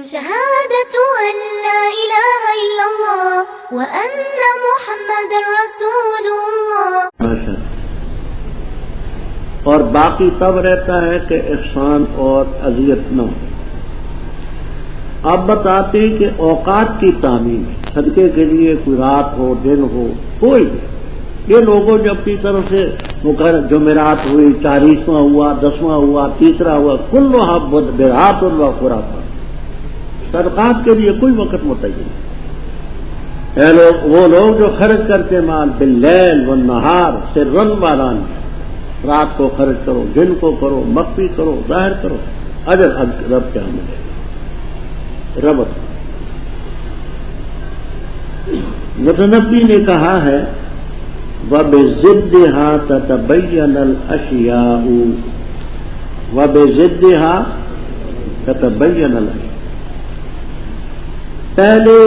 شهادة أن لا إله إلا الله وأن محمد رسول الله. اور باقی تب رہتا ہے کہ احسان اور اذیت نہ ہو. اب بتاتے ہیں کہ اوقات کی تعمیم صدقے کے لیے کوئی رات ہو دن ہو کوئی یہ لوگوں جو اپنی طرف سے جمعرات ہوئی 40واں ہوا 10واں ہوا 3 ہوا کلھا بدعات و خرافات. صدقات کے لیے کوئی وقت متعین نہیں. وہ لوگ جو خرچ کرتے مال باللیل والنہار سرا وعلانیہ رات کو خرچ کرو دن کو کرو مخفی کرو ظاہر کرو اجر رب کیا ملے رب. متنبی نے کہا ہے وَبِضِدِّهَا تَتَبَيَّنَ الْأَشْيَاءُ وَبِضِدِّهَا تَتَبَيَّنَ الْأَشْيَاءُ. پہلے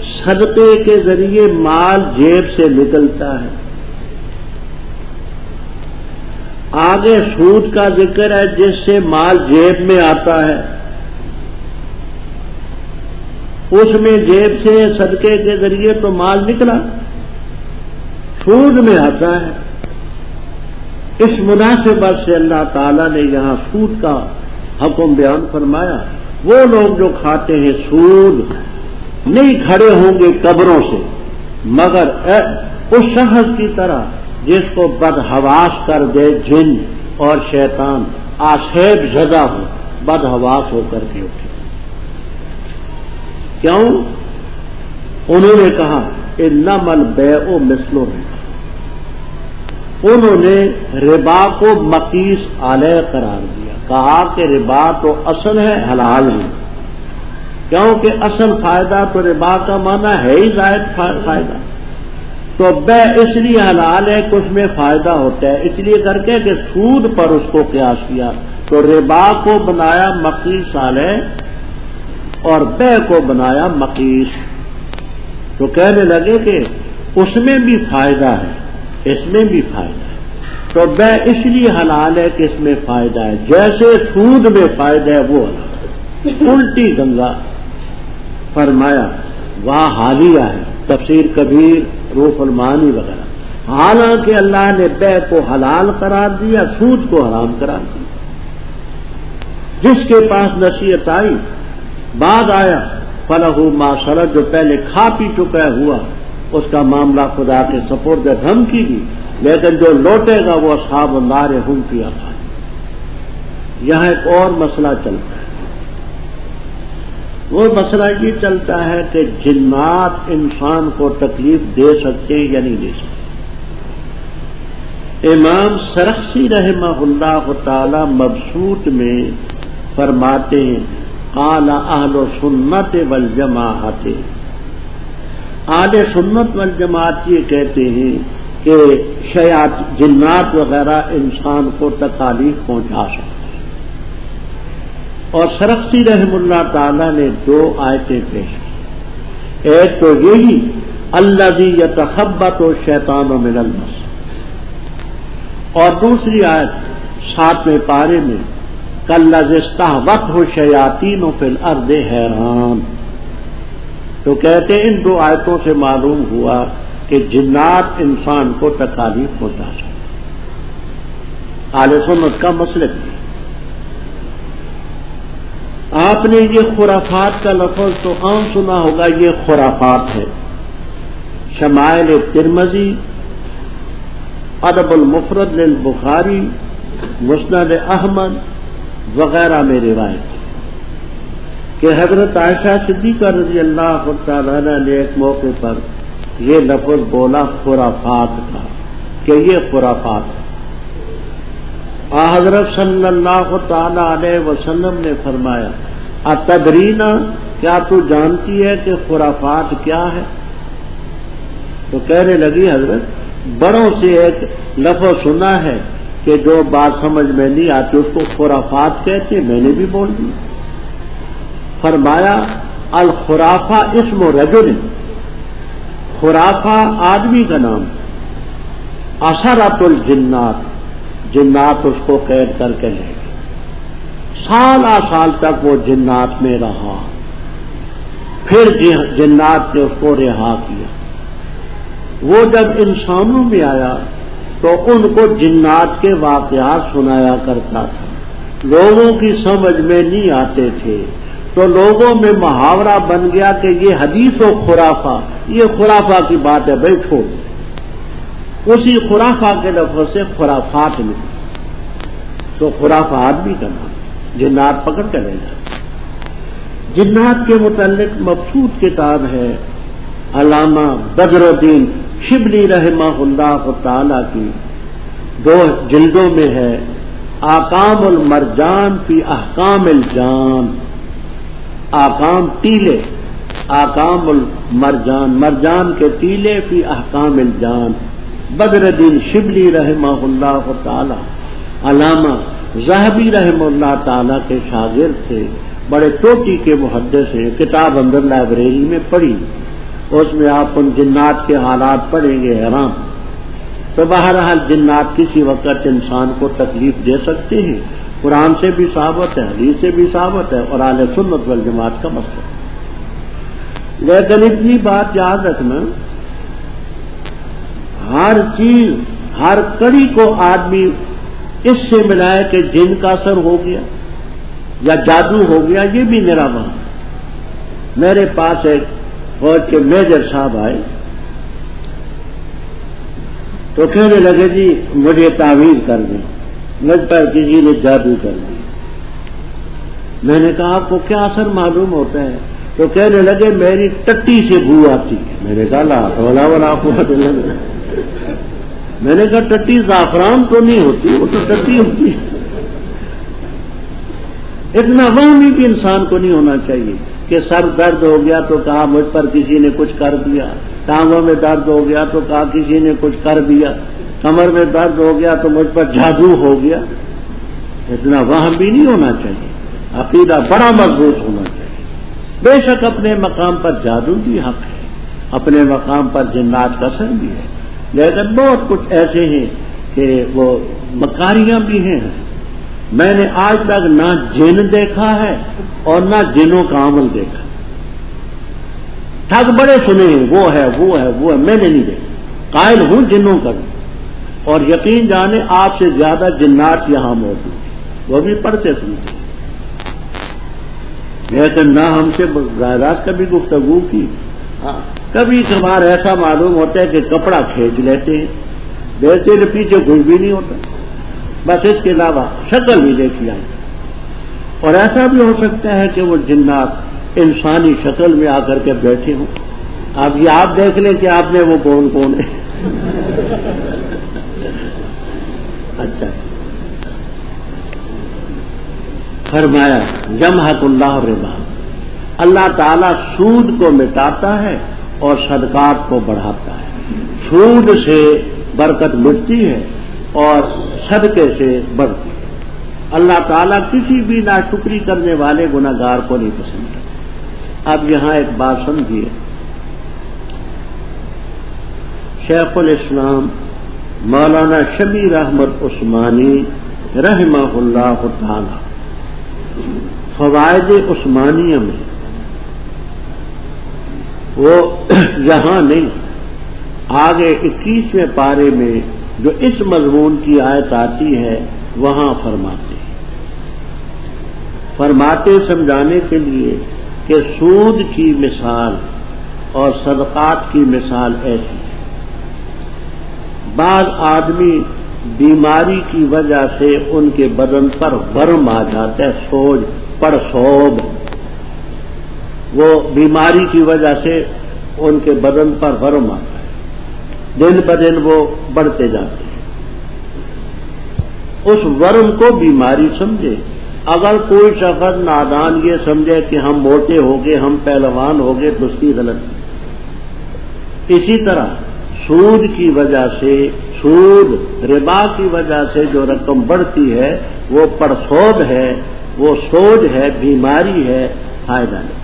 صدقے کے ذریعے مال جیب سے نکلتا ہے. آگے سود کا ذکر ہے جس سے مال جیب میں آتا ہے. اس میں جیب سے صدقے کے ذریعے تو مال نکلا سود میں آتا ہے. اس مناسبت سے اللہ تعالیٰ نے یہاں سود کا حکم بیان فرمایا. وہ لوگ جو کھاتے ہیں سود نہیں کھڑے ہوں گے قبروں سے مگر اس شخص کی طرح جس کو بدحواس کر دے جن اور شیطان آسیب زدہ ہو بدحواس ہو کر کے اٹھے. کیوں؟ انہوں نے کہا انما البیع مثل الربا. انہوں نے ربا کو مقیس علیہ قرار دیا. کہا کہ ربا تو اصل ہے حلال ہے کیونکہ اصل فائدہ تو ربا کا معنی ہے ہی زائد فائدہ. تو بیع اس لیے حلال ہے کہ اس میں فائدہ ہوتا ہے اس لیے کر کے کہ سود پر اس کو قیاس کیا تو ربا کو بنایا مقیس علیہ اور بیع کو بنایا مقیس. تو کہنے لگے کہ اس میں بھی فائدہ ہے اس میں بھی فائدہ ہے تو بیع اس لیے حلال ہے کہ اس میں فائدہ ہے جیسے سود میں فائدہ ہے وہ حلال. الٹی گنگا فرمایا وہاں حالیہ ہے تفسیر کبیر روح المعانی وغیرہ. حالانکہ اللہ نے بیع کو حلال قرار دیا سود کو حرام قرار دیا. جس کے پاس نصیحت آئی بعد آیا فلہ ما سلف جو پہلے کھا پی چکا ہوا اس کا معاملہ خدا کے سپرد ہم کی گی لیکن جو لوٹے گا وہ اصحاب النار ہم فیہا خالدون. یہاں ایک اور مسئلہ چلتا ہے. وہ مسئلہ یہ چلتا ہے کہ جنات انسان کو تکلیف دے سکتے یا نہیں دے سکتے. امام سرخسی رحمہ اللہ تعالی مبسوط میں فرماتے ہیں قال اہل سنت والجماعت. اہل سنت والجماعت یہ کہتے ہیں کہ جنات وغیرہ انسان کو تکالیف پہنچا سکتے ہیں. اور سرخسی رحم اللہ تعالی نے 2 آیتیں پیش کی. ایک تو یہی الذی یتخبط الشیطان من المس اور دوسری آیت 7ویں پارے میں کالذی استہوتہ الشیاطین فی الارض حیران. تو کہتے ہیں ان 2 آیتوں سے معلوم ہوا کہ جنات انسان کو تکالیف پہنچا سکتے. اہل سنت کا مسلک بھی. آپ نے یہ خرافات کا لفظ تو عام سنا ہوگا. یہ خرافات ہے. شمائل ترمذی ادب المفرد للبخاری مسند احمد وغیرہ میں روایت کہ حضرت عائشہ صدیقہ رضی اللہ تعالی عنہ نے ایک موقع پر یہ لفظ بولا خرافات کا کہ یہ خرافات ہے. حضرت صلی اللہ تعالی علیہ وسلم نے فرمایا اتدرینا کیا تو جانتی ہے کہ خرافات کیا ہے؟ تو کہنے لگی حضرت بڑوں سے ایک لفظ سنا ہے کہ جو بات سمجھ میں نہیں آتی اس کو خرافات کہتے میں نے بھی بول دی. فرمایا الخرافہ اسم رجل. خرافہ آدمی کا نام. اثرت الجنات جنات اس کو قید کر کے لے گئے. سال تک وہ جنات میں رہا پھر جنات نے اس کو رہا کیا۔ وہ جب انسانوں میں آیا تو ان کو جنات کے واقعات سنایا کرتا تھا، لوگوں کی سمجھ میں نہیں آتے تھے، تو لوگوں میں محاورہ بن گیا کہ یہ حدیث و خرافہ، یہ خرافہ کی بات ہے بھائی چھوڑ۔ اسی خرافہ کے لفظ سے خرافات نکلی، تو خرافات بھی کرنا، جنات پکڑ کے لے جاتے۔ جنات کے متعلق مبسوط کتاب ہے علامہ بدر الدین شبلی رحمہ اللہ تعالی کی، 2 جلدوں میں ہے، آکام المرجان فی احکام الجان، آکام ٹیلے، آکام المرجان، مرجان کے ٹیلے فی احکام الجان، بدر الدین شبلی رحمہ اللہ تعالی علامہ ذہبی رحمہ اللہ تعالی کے شاگرد تھے، بڑے چوٹی کے محدث ہیں، کتاب اندر لائبریری میں پڑھی، اس میں آپ ان جنات کے حالات پڑھیں گے حیران۔ تو بہرحال جنات کسی وقت انسان کو تکلیف دے سکتے ہیں، قرآن سے بھی ثابت ہے، حدیث سے بھی ثابت ہے، اور اہل سنت والجماعت کا مسئلہ ہے۔ لیکن اتنی بات یاد رکھنا، ہر چیز، ہر کڑی کو آدمی اس سے ملائے کہ جن کا اثر ہو گیا یا جادو ہو گیا، یہ بھی میرا وہاں۔ میرے پاس ایک فوج کے میجر صاحب آئے تو کہنے لگے جی مجھے تعویذ کر دیں، مجھ پر کسی نے جادو کر دی۔ میں نے کہا آپ کو کیا اثر معلوم ہوتا ہے؟ تو کہنے لگے میری ٹٹی سے بو آتی ہے۔ میں نے کہا لا حول ولا قوت الا باللہ۔ میں نے کہا ٹٹی زعفران تو نہیں ہوتی، وہ تو ٹٹی ہوتی ہے۔ اتنا وہمی بھی انسان کو نہیں ہونا چاہیے کہ سر درد ہو گیا تو کہا مجھ پر کسی نے کچھ کر دیا، ٹانگوں میں درد ہو گیا تو کہا کسی نے کچھ کر دیا، کمر میں درد ہو گیا تو مجھ پر جادو ہو گیا۔ اتنا وہم بھی نہیں ہونا چاہیے، عقیدہ بڑا مضبوط ہونا چاہیے۔ بے شک اپنے مقام پر جادو بھی حق ہے، اپنے مقام پر جنات کا اثر بھی ہے، لیکن بہت کچھ ایسے ہیں کہ وہ مکاریاں بھی ہیں۔ میں نے آج تک نہ جن دیکھا ہے اور نہ جنوں کا عمل دیکھا۔ ٹھگ بڑے سنے ہیں، وہ ہے وہ ہے وہ ہے، میں نے نہیں دیکھا، قائل ہوں جنوں کا بھی، اور یقین جانے آپ سے زیادہ جنات یہاں موجود ہیں، وہ بھی پڑھتے سنتے، لیکن نہ ہم سے ظاہرات کبھی گفتگو کی۔ کبھی کبھار ایسا معلوم ہوتا ہے کہ کپڑا کھینچ لیتے ہیں، بیچتے پیچھے کچھ بھی نہیں ہوتا، بس اس کے علاوہ شکل بھی دیکھی آئی۔ اور ایسا بھی ہو سکتا ہے کہ وہ جنات انسانی شکل میں آ کر کے بیٹھے ہوں۔ اب یہ آپ دیکھ لیں کہ آپ نے وہ کون کون ہے۔ اچھا، فرمایا یمحق اللہ الربا، اللہ تعالیٰ سود کو مٹاتا ہے اور صدقات کو بڑھاتا ہے۔ سود سے برکت مٹتی ہے اور صدقے سے بڑھتی ہے۔ اللہ تعالیٰ کسی بھی ناشکری کرنے والے گناہگار کو نہیں پسند کرتا۔ اب یہاں ایک بات سمجھیے، شیخ الاسلام مولانا شبیر احمد عثمانی رحمہ اللہ تعالی فوائد عثمانیہ میں، وہ یہاں نہیں، آگے 21ویں پارے میں جو اس مضمون کی آیت آتی ہے وہاں فرماتے سمجھانے کے لیے کہ سود کی مثال اور صدقات کی مثال ایسی ہے۔ بعض آدمی بیماری کی وجہ سے ان کے بدن پر ورم آ جاتا ہے، سوج پڑسوب، وہ بیماری کی وجہ سے ان کے بدن پر ورم آتا ہے، دن بدن وہ بڑھتے جاتے ہیں۔ اس ورم کو بیماری سمجھے۔ اگر کوئی شخص نادان یہ سمجھے کہ ہم موٹے ہو گئے، ہم پہلوان ہو گئے، تو اس کی غلط۔ اسی طرح سود کی وجہ سے، سود ربا کی وجہ سے جو رقم بڑھتی ہے وہ پڑسود ہے، وہ سوج ہے، بیماری ہے، فائدہ نہیں۔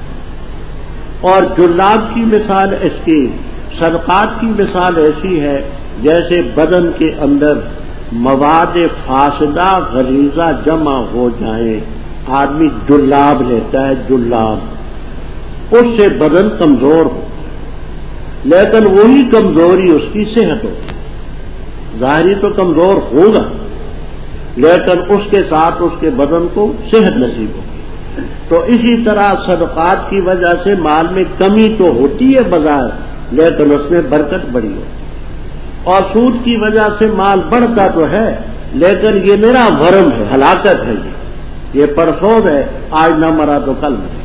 اور جلاب کی مثال اس کی، صدقات کی مثال ایسی ہے جیسے بدن کے اندر مواد فاسدہ غلیظہ جمع ہو جائیں، آدمی جلاب لیتا ہے، جلاب اس سے بدن کمزور ہو، لیکن وہی کمزوری اس کی صحت ہو. ظاہری تو کمزور ہوگا لیکن اس کے ساتھ اس کے بدن کو صحت نصیب ہوگی. تو اسی طرح صدقات کی وجہ سے مال میں کمی تو ہوتی ہے بظاہر، لیکن اس میں برکت بڑی ہو. اور سود کی وجہ سے مال بڑھتا تو ہے لیکن یہ میرا ورم ہے، ہلاکت ہے. یہ پرسود ہے، آج نہ مرا تو کل مرا.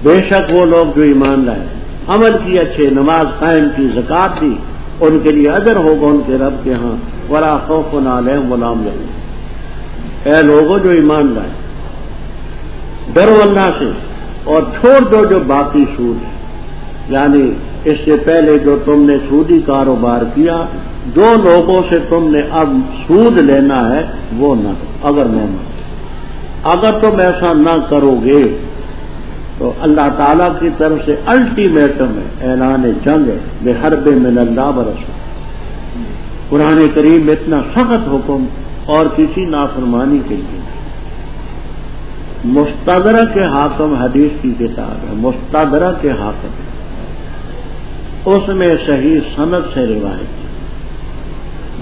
بے شک وہ لوگ جو ایمان لائے، عمل کی، اچھے نماز قائم کی، زکات دی، ان کے لیے اجر ہوگا ان کے رب کے ہاں. ولا خوف علیہم ولا هم يحزنون. اے لوگوں جو ایمان لائے، ڈرو اللہ سے اور چھوڑ دو جو باقی سود ہے. یعنی اس سے پہلے جو تم نے سودی کاروبار کیا، جو لوگوں سے تم نے اب سود لینا ہے وہ نہ دو. اگر تم ایسا نہ کرو گے تو اللہ تعالیٰ کی طرف سے الٹیمیٹم ہے، اعلان جنگ ہے، بحرب من اللہ ورسول. قرآن کریم میں اتنا سخت حکم اور کسی نافرمانی کے لیے. مستدرک حاکم حدیث کی کتاب ہے، مستدرک حاکم، اس میں صحیح سند سے روایت ہے.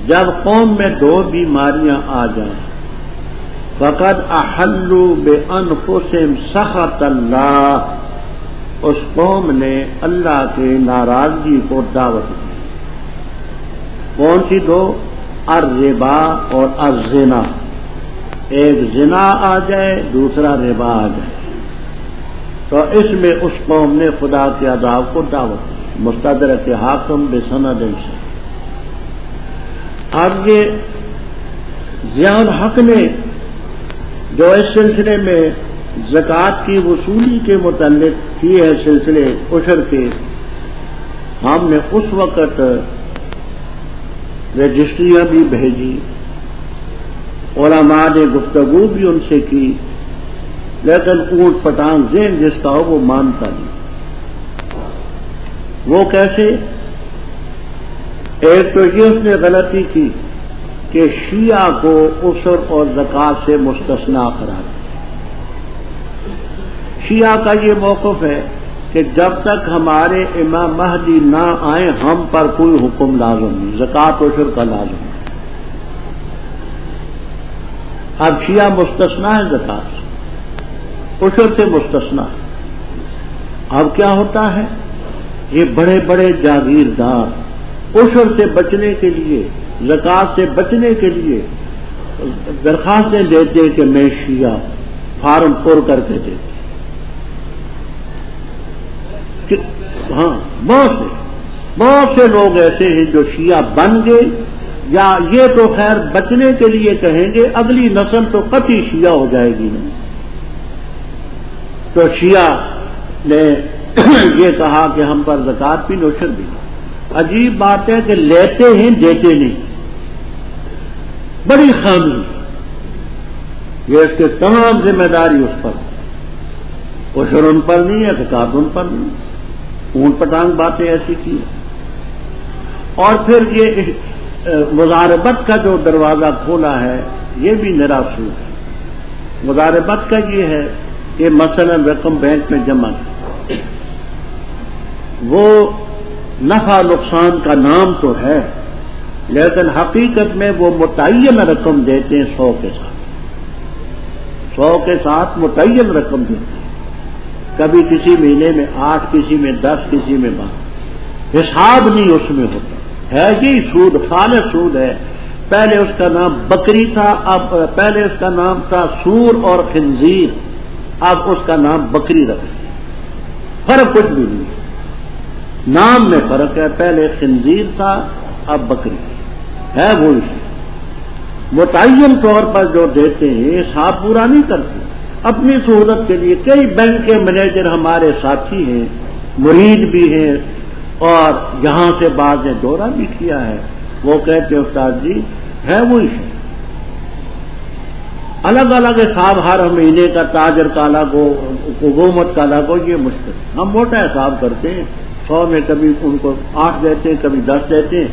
جب قوم میں دو بیماریاں آ جائیں، فقد احلوا بانفسهم سخط اللہ، اس قوم نے اللہ کے ناراضگی کو دعوت دی. کون سی دو؟ الربا اور الزنا. ایک زنا آ جائے، دوسرا ربا آ جائے، تو اس میں اس قوم نے خدا کے عذاب کو دعوت دی. مستدرک حاکم بسند سے. اب یہ ضیاء الحق نے جو اس سلسلے میں زکوٰۃ کی وصولی کے متعلق کیے ہیں سلسلے عشر کے، ہم نے اس وقت رجسٹریاں بھی بھیجی، علماء نے گفتگو بھی ان سے کی، لیکن اونٹ پٹانگ ذہن جس کا ہو وہ مانتا نہیں. وہ کیسے؟ ایک تو یہ اس نے غلطی کی کہ شیعہ کو عشر اور زکوٰۃ سے مستثنا قرار دیا. شیعہ کا یہ موقف ہے کہ جب تک ہمارے امام مہدی نہ آئیں ہم پر کوئی حکم لازم نہیں، زکوٰۃ عشر کا لازم نہیں. اب شیعہ مستثنا ہے زکوٰۃ سے، عشر سے مستثنا ہے. اب کیا ہوتا ہے؟ یہ بڑے بڑے جاگیردار عشر سے بچنے کے لیے، زکوٰۃ سے بچنے کے لیے درخواستیں دیتے کہ میں شیعہ، فارم پر کر کے دیتے. ہاں بہت سے لوگ ایسے ہیں جو شیعہ بن گئے، یا یہ تو خیر بچنے کے لیے کہیں گے، اگلی نسل تو قطعی شیعہ ہو جائے گی نہیں. تو شیعہ نے یہ کہا کہ ہم پر زکوٰۃ بھی عشر بھی. عجیب بات ہے کہ لیتے ہیں دیتے نہیں، بڑی خامی. یہ اس کے تمام ذمہ داری اس پر، عشر ان پر نہیں ہے، زکوٰۃ ان پر نہیں. اونٹ پٹانگ باتیں ایسی کی. اور پھر یہ مضاربت کا جو دروازہ کھولا ہے یہ بھی نرا سود ہے. مضاربت کا یہ ہے کہ مثلا رقم بینک میں جمع کی، وہ نفع نقصان کا نام تو ہے لیکن حقیقت میں وہ متعین رقم دیتے ہیں 100 کے ساتھ، 100 کے ساتھ متعین رقم دیتے ہیں. کبھی کسی مہینے میں 8، کسی میں 10، کسی میں 12، حساب نہیں اس میں ہوتا ہے. یہ سود خالص سود ہے. پہلے اس کا نام بکری تھا، اب پہلے اس کا نام تھا سور اور خنزیر، اب اس کا نام بکری رکھ دیا. فرق کچھ بھی نہیں، نام میں فرق ہے. پہلے خنزیر تھا اب بکری ہے. وہی متعین طور پر جو دیتے ہیں حساب پورا نہیں کرتے اپنی سہولت کے لیے. کئی بینک کے مینیجر ہمارے ساتھی ہیں، مرید بھی ہیں، اور یہاں سے بعض نے دورہ بھی کیا ہے. وہ کہتے ہیں استاد جی ہے وہی الگ الگ حساب، ہر مہینے کا تاجر کا الگ ہو، حکومت کا الگ ہو. یہ مشکل. ہم موٹا حساب کرتے ہیں، 100 میں کبھی ان کو 8 دیتے ہیں، کبھی 10 دیتے ہیں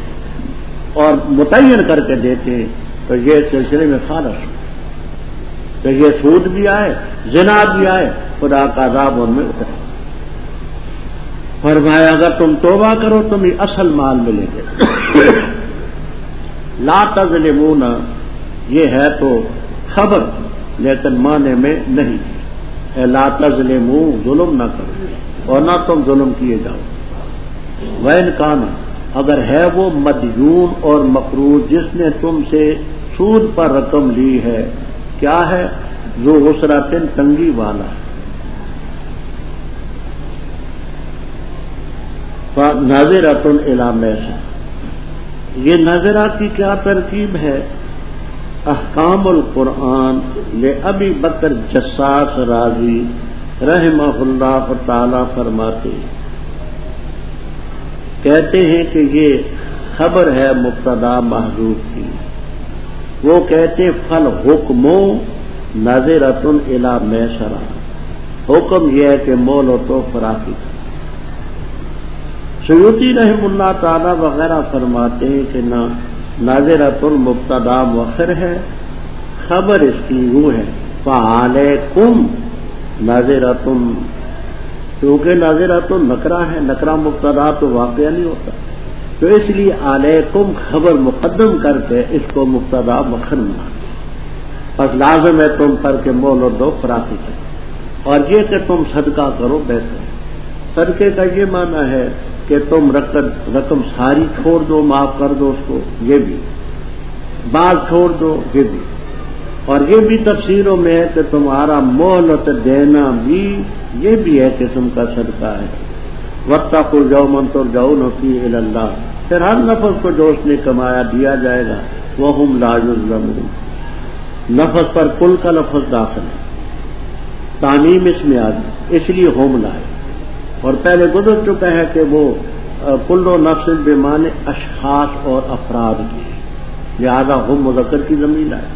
اور متعین کر کے دیتے ہیں. تو یہ سلسلے میں خالص کہ یہ سود بھی آئے زنا بھی آئے خدا کا عذاب ان میں اترے. فرمایا اگر تم توبہ کرو تمہیں اصل مال ملے گا. لا تظلمون یہ ہے تو خبر لیکن معنی میں نہیں. لا تظلموا ظلم نہ کرو اور نہ تم ظلم کیے جاؤ. وَإِنْ كَانَ اگر ہے وہ مدیون اور مقروض جس نے تم سے سود پر رقم لی ہے کیا ہے ذو عسرۃ تنگی والا فناظرۃ الی میسر. یہ ناظرہ کی کیا ترکیب ہے؟ احکام القرآن لأبی بکر جساس رازی رحمہ اللہ تعالی فرماتے کہتے ہیں کہ یہ خبر ہے مبتدا محذوف کی. وہ کہتے فل حکمو ناظرۃ الی میسرہ. حکم یہ ہے کہ مہلت و فراخی. سیوطی رحم اللہ تعالی وغیرہ فرماتے ہیں کہ نہ ناظرۃ مبتدا مؤخر ہے خبر اس کی وہ ہے فعلیکم ناظرۃ کیونکہ ناظرۃ نکرہ ہے نکرہ مبتدا تو واقعہ نہیں ہوتا تو اس لیے علیکم خبر مقدم کر کے اس کو مبتدا مؤخر بنا. بس لازم ہے تم پر کہ مہلت دو فراخی کرو اور یہ کہ تم صدقہ کرو بہتر. صدقے کا یہ معنی ہے کہ تم رقم ساری چھوڑ دو معاف کر دو اس کو یہ بھی بعض چھوڑ دو یہ بھی اور یہ بھی تفسیروں میں ہے کہ تمہارا مہلت دینا بھی یہ بھی ہے قسم کا صدقہ ہے. واتقوا یوما ترجعون فیہ الی اللہ. پھر ہر نفس کو جو اس نے کمایا دیا جائے گا وہم لا یظلمون. نفس پر کل کا لفظ داخل ہے تعمیم اس میں آ گئی اس لیے ہم لائے اور پہلے گزر چکا ہے کہ وہ کل و نفس بمانے اشخاص اور افراد کی لہذا ہم مذکر کی ضمیر لائے.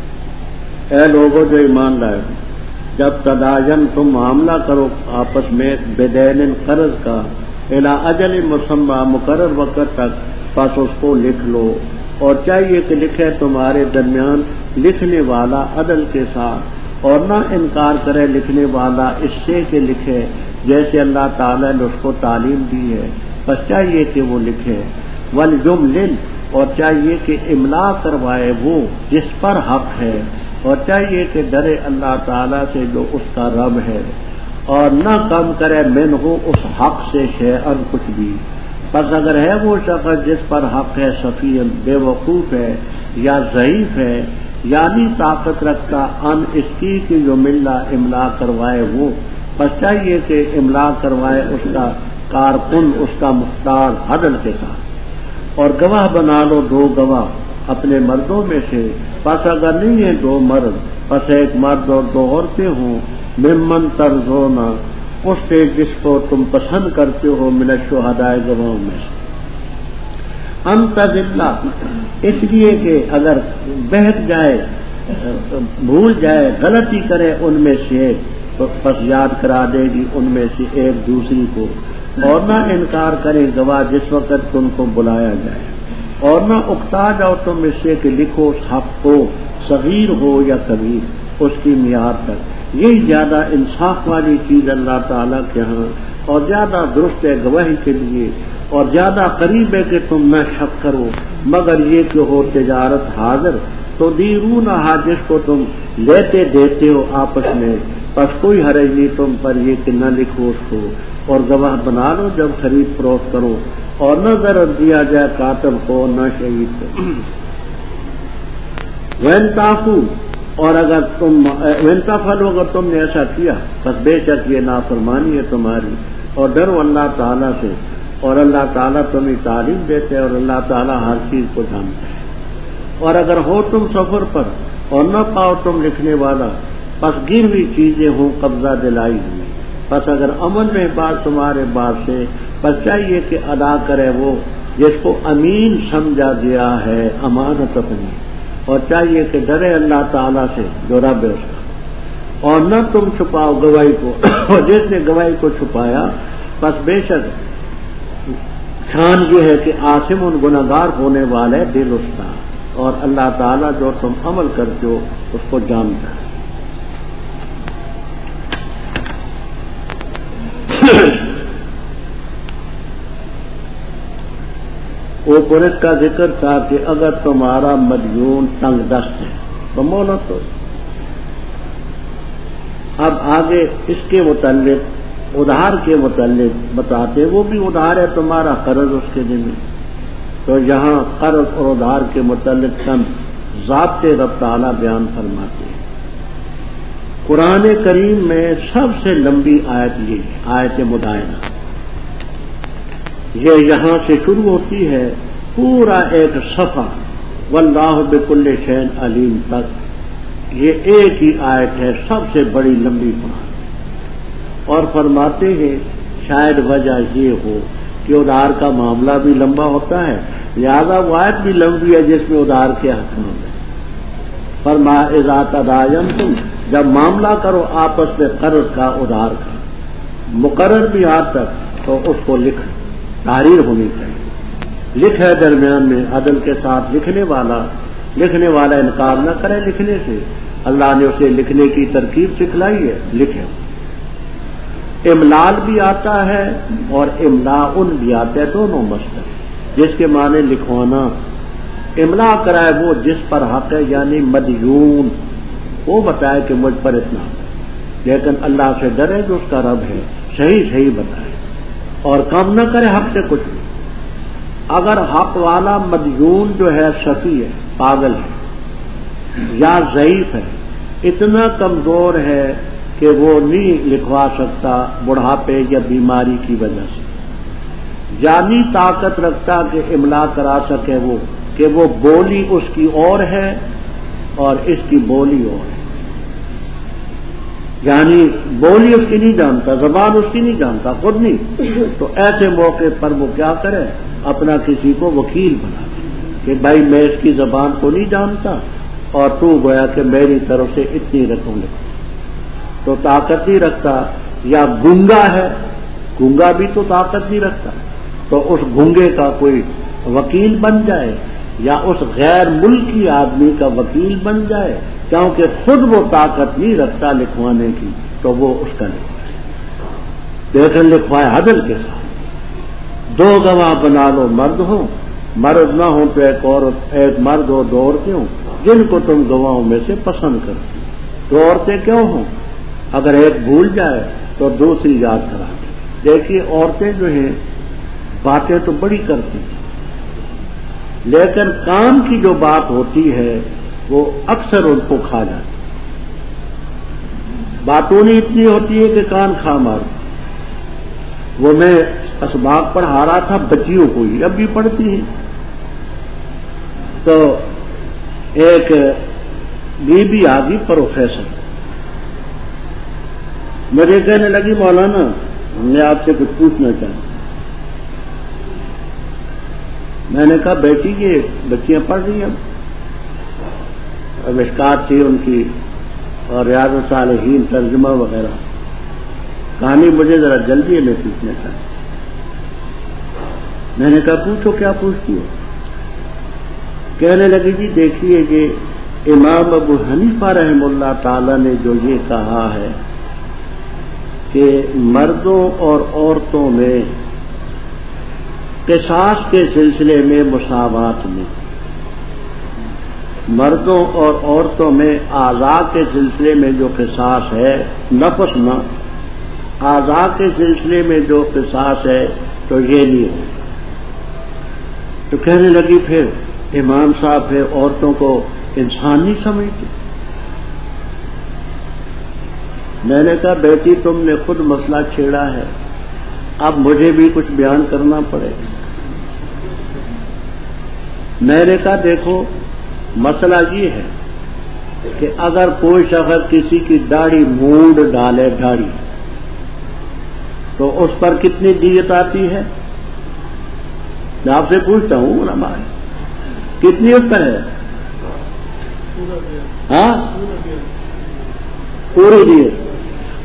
اے لوگوں جو ایمان لائے جب تداین تم معاملہ کرو آپس میں بدین قرض کا الی اجل مسمى مقرر وقت تک پس اس کو لکھ لو اور چاہیے کہ لکھے تمہارے درمیان لکھنے والا عدل کے ساتھ اور نہ انکار کرے لکھنے والا اس سے کہ لکھے جیسے اللہ تعالیٰ نے اس کو تعلیم دی ہے بس چاہیے کہ وہ لکھے. وَلْيُمْلِلْ اور چاہیے کہ املا کروائے وہ جس پر حق ہے اور چاہیے کہ ڈرے اللہ تعالیٰ سے جو اس کا رب ہے اور نہ کم کرے من ہو اس حق سے شیئن کچھ بھی. بس اگر ہے وہ شخص جس پر حق ہے سفیہن بے وقوف ہے یا ضعیف ہے یعنی طاقت رکھتا ان اس کی کہ جو ملا املا کروائے وہ بس چاہیے کہ املا کروائے اس کا کارکن اس کا مختار عدل کے ساتھ اور گواہ بنا لو دو گواہ اپنے مردوں میں سے. پس اگر نہیں ہے دو مرد پس ایک مرد اور دو عورتیں ہوں ممن ترضونا اس سے جس کو تم پسند کرتے ہو من الشہداء گواہوں میں سے. انت ذلہ اس لیے کہ اگر بہت جائے بھول جائے غلطی کرے ان میں سے تو پس یاد کرا دے گی ان میں سے ایک دوسری کو اور نہ انکار کرے گواہ جس وقت تم کو بلایا جائے اور نہ اکتا جاؤ تم اس سے کہ لکھو حق کو صغیر ہو یا کبیر اس کی معیار تک. یہی زیادہ انصاف والی چیز اللہ تعالیٰ کے ہاں اور زیادہ درست ہے گواہی کے لیے اور زیادہ قریب ہے کہ تم نہ شک کرو مگر یہ کہ ہو تجارت حاضر تو دیرونہا جس کو تم لیتے دیتے ہو آپس میں بس کوئی حرج نہیں تم پر یہ کہ نہ لکھو اس کو اور گواہ بنا لو جب خرید فروخت کرو اور نہ ضرر دیا جائے قاتل کو نہ شہید کو. وَإِن تَعْفُوا اور اگر تم وَإِن تَفْعَلُوا اگر تم نے ایسا کیا بس بے شک یہ نافرمانی ہے تمہاری اور ڈرو اللہ تعالیٰ سے اور اللہ تعالیٰ تمہیں تعلیم دیتے اور اللہ تعالیٰ ہر چیز کو جانتے ہیں. اور اگر ہو تم سفر پر اور نہ پاؤ تم لکھنے والا پس گر ہوئی چیزیں ہوں قبضہ دلائی ہوئی پس اگر امن میں بات تمہارے بات سے پس چاہیے کہ ادا کرے وہ جس کو امین سمجھا گیا ہے امانت اپنی اور چاہیے کہ ڈرے اللہ تعالیٰ سے جو رب ہے اس کا اور نہ تم چھپاؤ گواہی کو اور جس نے گواہی کو چھپایا پس بے شک شان یہ ہے کہ آثم ان گناہگار ہونے والے دل اس کا اور اللہ تعالیٰ جو تم عمل کرتے ہو اس کو جانتا ہے. اوپر اس کا ذکر تھا کہ اگر تمہارا مدیون تنگ دست ہے تو مہلت دو. اب آگے اس کے متعلق ادھار کے متعلق بتاتے، وہ بھی ادھار ہے تمہارا، قرض اس کے ذمہ. تو یہاں قرض اور ادھار کے متعلق چند ضابطے رب تعالیٰ بیان فرماتے ہیں. قرآن کریم میں سب سے لمبی آیت یہ ہے، آیت مدائنہ. یہ یہاں سے شروع ہوتی ہے پورا ایک صفحہ واللہ بکل شیء علیم تک. یہ ایک ہی آیت ہے، سب سے بڑی لمبی قرآن. اور فرماتے ہیں شاید وجہ یہ ہو کہ ادھار کا معاملہ بھی لمبا ہوتا ہے، لہذا وہ آیت بھی لمبی ہے جس میں ادھار کے حکم ہے. فرمایا اذا تداینتم، جب معاملہ کرو آپس میں قرض کا ادھار کا، مقرر بھی آج تک تو اس کو لکھ تحریر ہونی چاہیے. لکھ ہے درمیان میں عدل کے ساتھ، لکھنے والا انکار نہ کرے لکھنے سے. اللہ نے اسے لکھنے کی ترکیب سکھلائی ہے، لکھے. املال بھی آتا ہے اور املاء بھی آتا ہے، دونوں مصدر، جس کے معنی لکھوانا. املا کرائے وہ جس پر حق ہے، یعنی مدیون، وہ بتائے کہ مجھ پر اتنا، لیکن اللہ سے ڈرے جو اس کا رب ہے، صحیح بتائے اور کم نہ کرے حق سے کچھ بھی. اگر حق والا مدیون جو ہے سفی ہے، پاگل ہے یا ضعیف ہے، اتنا کمزور ہے کہ وہ نہیں لکھوا سکتا بڑھاپے یا بیماری کی وجہ سے، جانی طاقت رکھتا کہ املا کرا سکے وہ، کہ وہ بولی اس کی اور ہے اور اس کی بولی اور ہے، یعنی بولی اس کی نہیں جانتا، زبان اس کی نہیں جانتا، خود نہیں. تو ایسے موقع پر وہ کیا کرے، اپنا کسی کو وکیل بنا دے کہ بھائی میں اس کی زبان کو نہیں جانتا اور تو گویا کہ میری طرف سے اتنی رقم لکھو. تو طاقت نہیں رکھتا. یا گنگا ہے، گنگا بھی تو طاقت نہیں رکھتا، تو اس گنگے کا کوئی وکیل بن جائے یا اس غیر ملکی آدمی کا وکیل بن جائے، کیونکہ خود وہ طاقت نہیں رکھتا لکھوانے کی، تو وہ اس کا لکھوائے. لیکن لکھوائے عدل کے ساتھ. 2 گواہ بنا لو، مرد ہو، مرد نہ ہو تو ایک مرد ہو، 2 عورتیں ہوں، جن کو تم گواہوں میں سے پسند کرتے. 2 عورتیں کیوں ہوں؟ اگر ایک بھول جائے تو دوسری یاد کرا دے. دیکھیے عورتیں جو ہیں باتیں تو بڑی کرتی ہیں، لیکن کام کی جو بات ہوتی ہے وہ اکثر ان کو کھا جاتی. باتوں نہیں اتنی ہوتی ہے کہ کان کھا مار. وہ میں اسباق پڑھا رہا تھا بچیوں کو ہی، اب بھی پڑھتی ہیں. تو ایک بی بی آ گئی پروفیسر، مجھے کہنے لگی مولانا میں آپ سے کچھ پوچھنا چاہتا. میں نے کہا بیٹی یہ بچیاں پڑھ رہی ہیں، مشکات تھی ان کی اور ریاض الصالحین ترجمہ وغیرہ. کہانی مجھے ذرا جلدی ہے، میں پوچھنا چاہتا. میں نے کہا پوچھو، کیا پوچھتی ہو؟ کہنے لگی جی دیکھیے یہ امام ابو حنیفہ رحم اللہ تعالی نے جو یہ کہا ہے کہ مردوں اور عورتوں میں قصاص کے سلسلے میں مساوات نہیں، مردوں اور عورتوں میں اعضاء کے سلسلے میں جو قصاص ہے، نفس نہ، اعضاء کے سلسلے میں جو قصاص ہے تو یہ نہیں ہے. تو کہنے لگی پھر امام صاحب پھر عورتوں کو انسان نہیں سمجھتے. میں نے کہا بیٹی تم نے خود مسئلہ چھیڑا ہے، اب مجھے بھی کچھ بیان کرنا پڑے. میں نے کہا دیکھو مسئلہ یہ ہے کہ اگر کوئی شخص کسی کی داڑھی مونڈ ڈالے، داڑھی، تو اس پر کتنی دیت آتی ہے؟ میں آپ سے پوچھتا ہوں علماء، کتنی اس پر ہے؟ ہاں پوری دیت.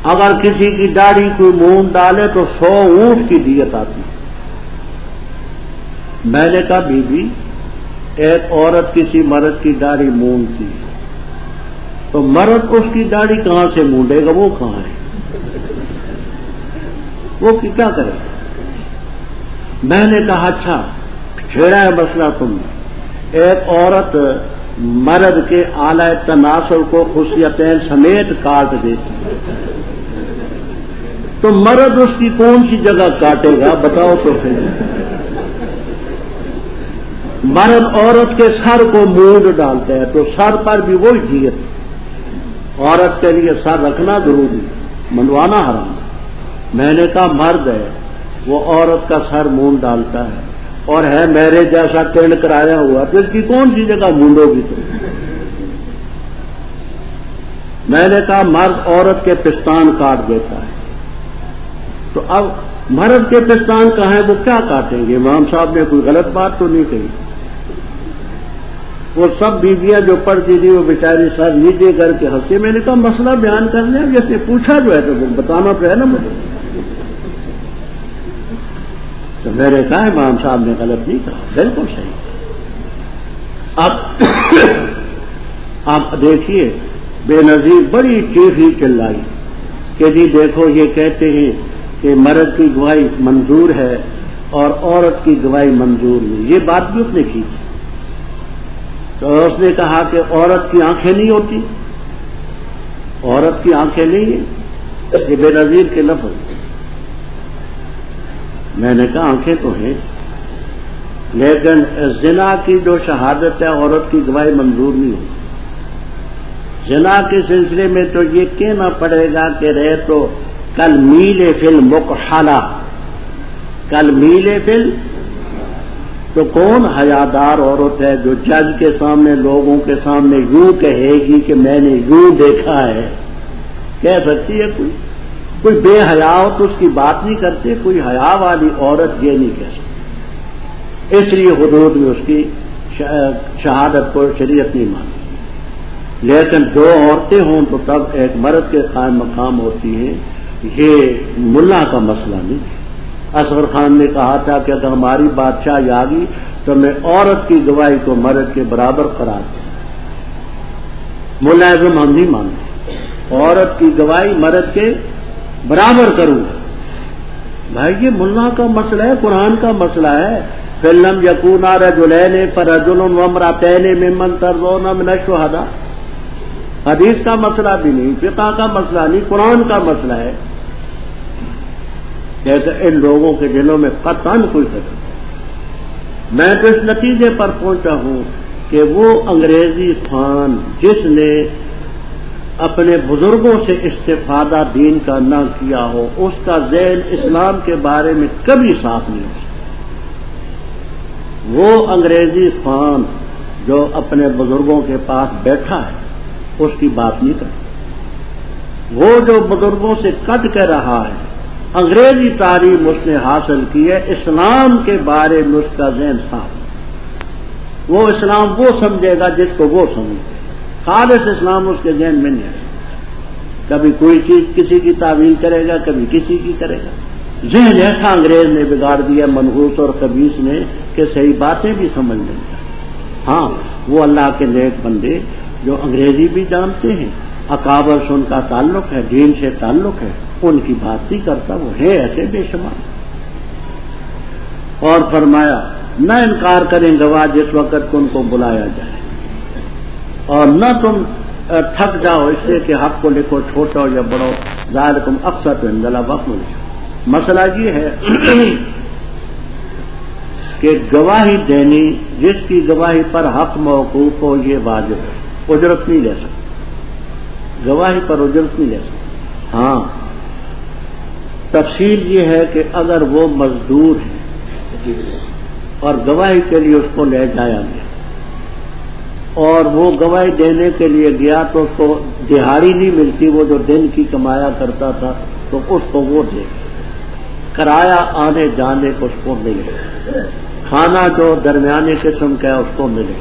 اگر کسی کی داڑھی کوئی مونڈ ڈالے تو 100 اونٹ کی دیت آتی ہے. میں نے کہا بی بی ایک عورت کسی مرد کی داڑھی مونڈتی تو مرد اس کی داڑھی کہاں سے مونڈے گا، وہ کہاں ہے؟ وہ کیا کرے؟ میں نے کہا اچھا چھیڑا ہے مسئلہ تم نے، ایک عورت مرد کے اعلی تناسل کو خصیتین سمیت کاٹ دیتی ہے، تو مرد اس کی کون سی جگہ کاٹے گا بتاؤ تو پھر؟ مرد عورت کے سر کو مونڈ ڈالتا ہے تو سر پر بھی وہی دیت، عورت کے لیے سر رکھنا ضروری، منڈوانا حرام۔ میں نے کہا مرد ہے وہ عورت کا سر مونڈ ڈالتا ہے اور ہے میرے جیسا ٹرینڈ کرایا ہوا، تو اس کی کون سی جگہ مونڈو گی تو؟ میں نے کہا مرد عورت کے پستان کاٹ دیتا ہے، تو اب مرد کے پستان کہاں ہیں وہ کیا کاٹیں گے؟ امام صاحب نے کوئی غلط بات تو نہیں کہی؟ وہ سب بیویاں جو پڑھتی تھی وہ بیچاری سر نیچے کر کے ہنسی۔ میں نے کہا مسئلہ بیان کر لیں، جس نے پوچھا جو ہے تو بتانا تو ہے نا مجھے۔ تو میں نے کہا امام صاحب نے غلط نہیں کہا، بالکل صحیح۔ اب دیکھیے بے نظیر بڑی چیخی چلائی کہ جی دیکھو یہ کہتے ہیں کہ مرد کی گواہی منظور ہے اور عورت کی گواہی منظور نہیں، یہ بات بھی اس نے کی۔ تو اس نے کہا کہ عورت کی آنکھیں نہیں ہوتی، عورت کی آنکھیں نہیں ہیں، یہ بے نظیر کے لفظ۔ میں نے کہا آنکھیں تو ہیں، لیکن زنا کی جو شہادت ہے عورت کی گواہی منظور نہیں ہوتی۔ زنا کے سلسلے میں تو یہ کہنا پڑے گا کہ رہے تو کل میل فل مکحلہ، کل میل فل، تو کون حیادار عورت ہے جو جج کے سامنے لوگوں کے سامنے یوں کہے گی کہ میں نے یوں دیکھا ہے؟ کہہ سکتی ہے کوئی بے حیا ہو تو اس کی بات نہیں کرتے؟ کوئی حیا والی عورت یہ نہیں کہہ سکتی، اس لیے حدود میں اس کی شہادت کو شریعت نہیں مانتی۔ لیکن دو عورتیں ہوں تو تب ایک مرد کے قائم مقام ہوتی ہیں، یہ ملا کا مسئلہ نہیں ہے۔ اصغر خان نے کہا تھا کہ اگر ہماری بادشاہی آ گئی تو میں عورت کی گواہی کو مرد کے برابر قرار دوں۔ ملازم ہم نہیں مانتے، عورت کی گواہی مرد کے برابر کروں گا۔ بھائی یہ ملا کا مسئلہ ہے، قرآن کا مسئلہ ہے۔ فِلَّمْ يَكُونَا رَجُلَيْنِ فَرَجُلٌ وَامْرَأَتَيْنِ مِمَّنْ تَرْضَوْنَ مِنَ الشُّهَدَاءِ، حدیث کا مسئلہ بھی نہیں، فقہ کا مسئلہ نہیں، قرآن کا مسئلہ ہے۔ جیسے ان لوگوں کے دلوں میں قطعاً کوئی فکر نہیں۔ میں تو اس نتیجے پر پہنچا ہوں کہ وہ انگریزی خان جس نے اپنے بزرگوں سے استفادہ دین کا نہ کیا ہو، اس کا ذہن اسلام کے بارے میں کبھی صاف نہیں ہو سکتا۔ وہ انگریزی خان جو اپنے بزرگوں کے پاس بیٹھا ہے اس کی بات نہیں کرتا، وہ جو بزرگوں سے کٹ کے رہا ہے، انگریزی تعلیم اس نے حاصل کی ہے، اسلام کے بارے میں اس کا ذہن صاف، وہ اسلام وہ سمجھے گا جس کو وہ سمجھے، خالص اسلام اس کے ذہن میں نہیں ہے۔ کبھی کوئی چیز کسی کی تعویل کرے گا، کبھی کسی کی کرے گا۔ ذہن ایسا انگریز نے بگاڑ دیا منحوس اور خبیث نے کہ صحیح باتیں بھی سمجھ نہیں آتی۔ ہاں وہ اللہ کے نیک بندے جو انگریزی بھی جانتے ہیں، اکابر سے ان کا تعلق ہے، دین سے تعلق ہے، ان کی بات نہیں کرتا، وہ ہے ایسے بے شمار۔ اور فرمایا نہ انکار کریں گواہ جس وقت ان کو بلایا جائے، اور نہ تم تھک جاؤ اس سے کہ حق کو لکھو، چھوٹا ہو یا بڑا ہو، ذالکم اقسط عند اللہ وقم لکھو۔ مسئلہ یہ ہے کہ گواہی دینی، جس کی گواہی پر حق موقوف ہو یہ واجب ہے، اجرت نہیں لے سکتا، گواہی پر اجرت نہیں لے سکتا۔ ہاں تفصیل یہ ہے کہ اگر وہ مزدور ہے اور گواہی کے لیے اس کو لے جایا گیا اور وہ گواہی دینے کے لیے گیا تو اس کو دہاڑی نہیں ملتی، وہ جو دن کی کمایا کرتا تھا تو اس کو وہ دے، کرایہ آنے جانے کو اس کو ملے، کھانا جو درمیانے قسم کا ہے اس کو ملے۔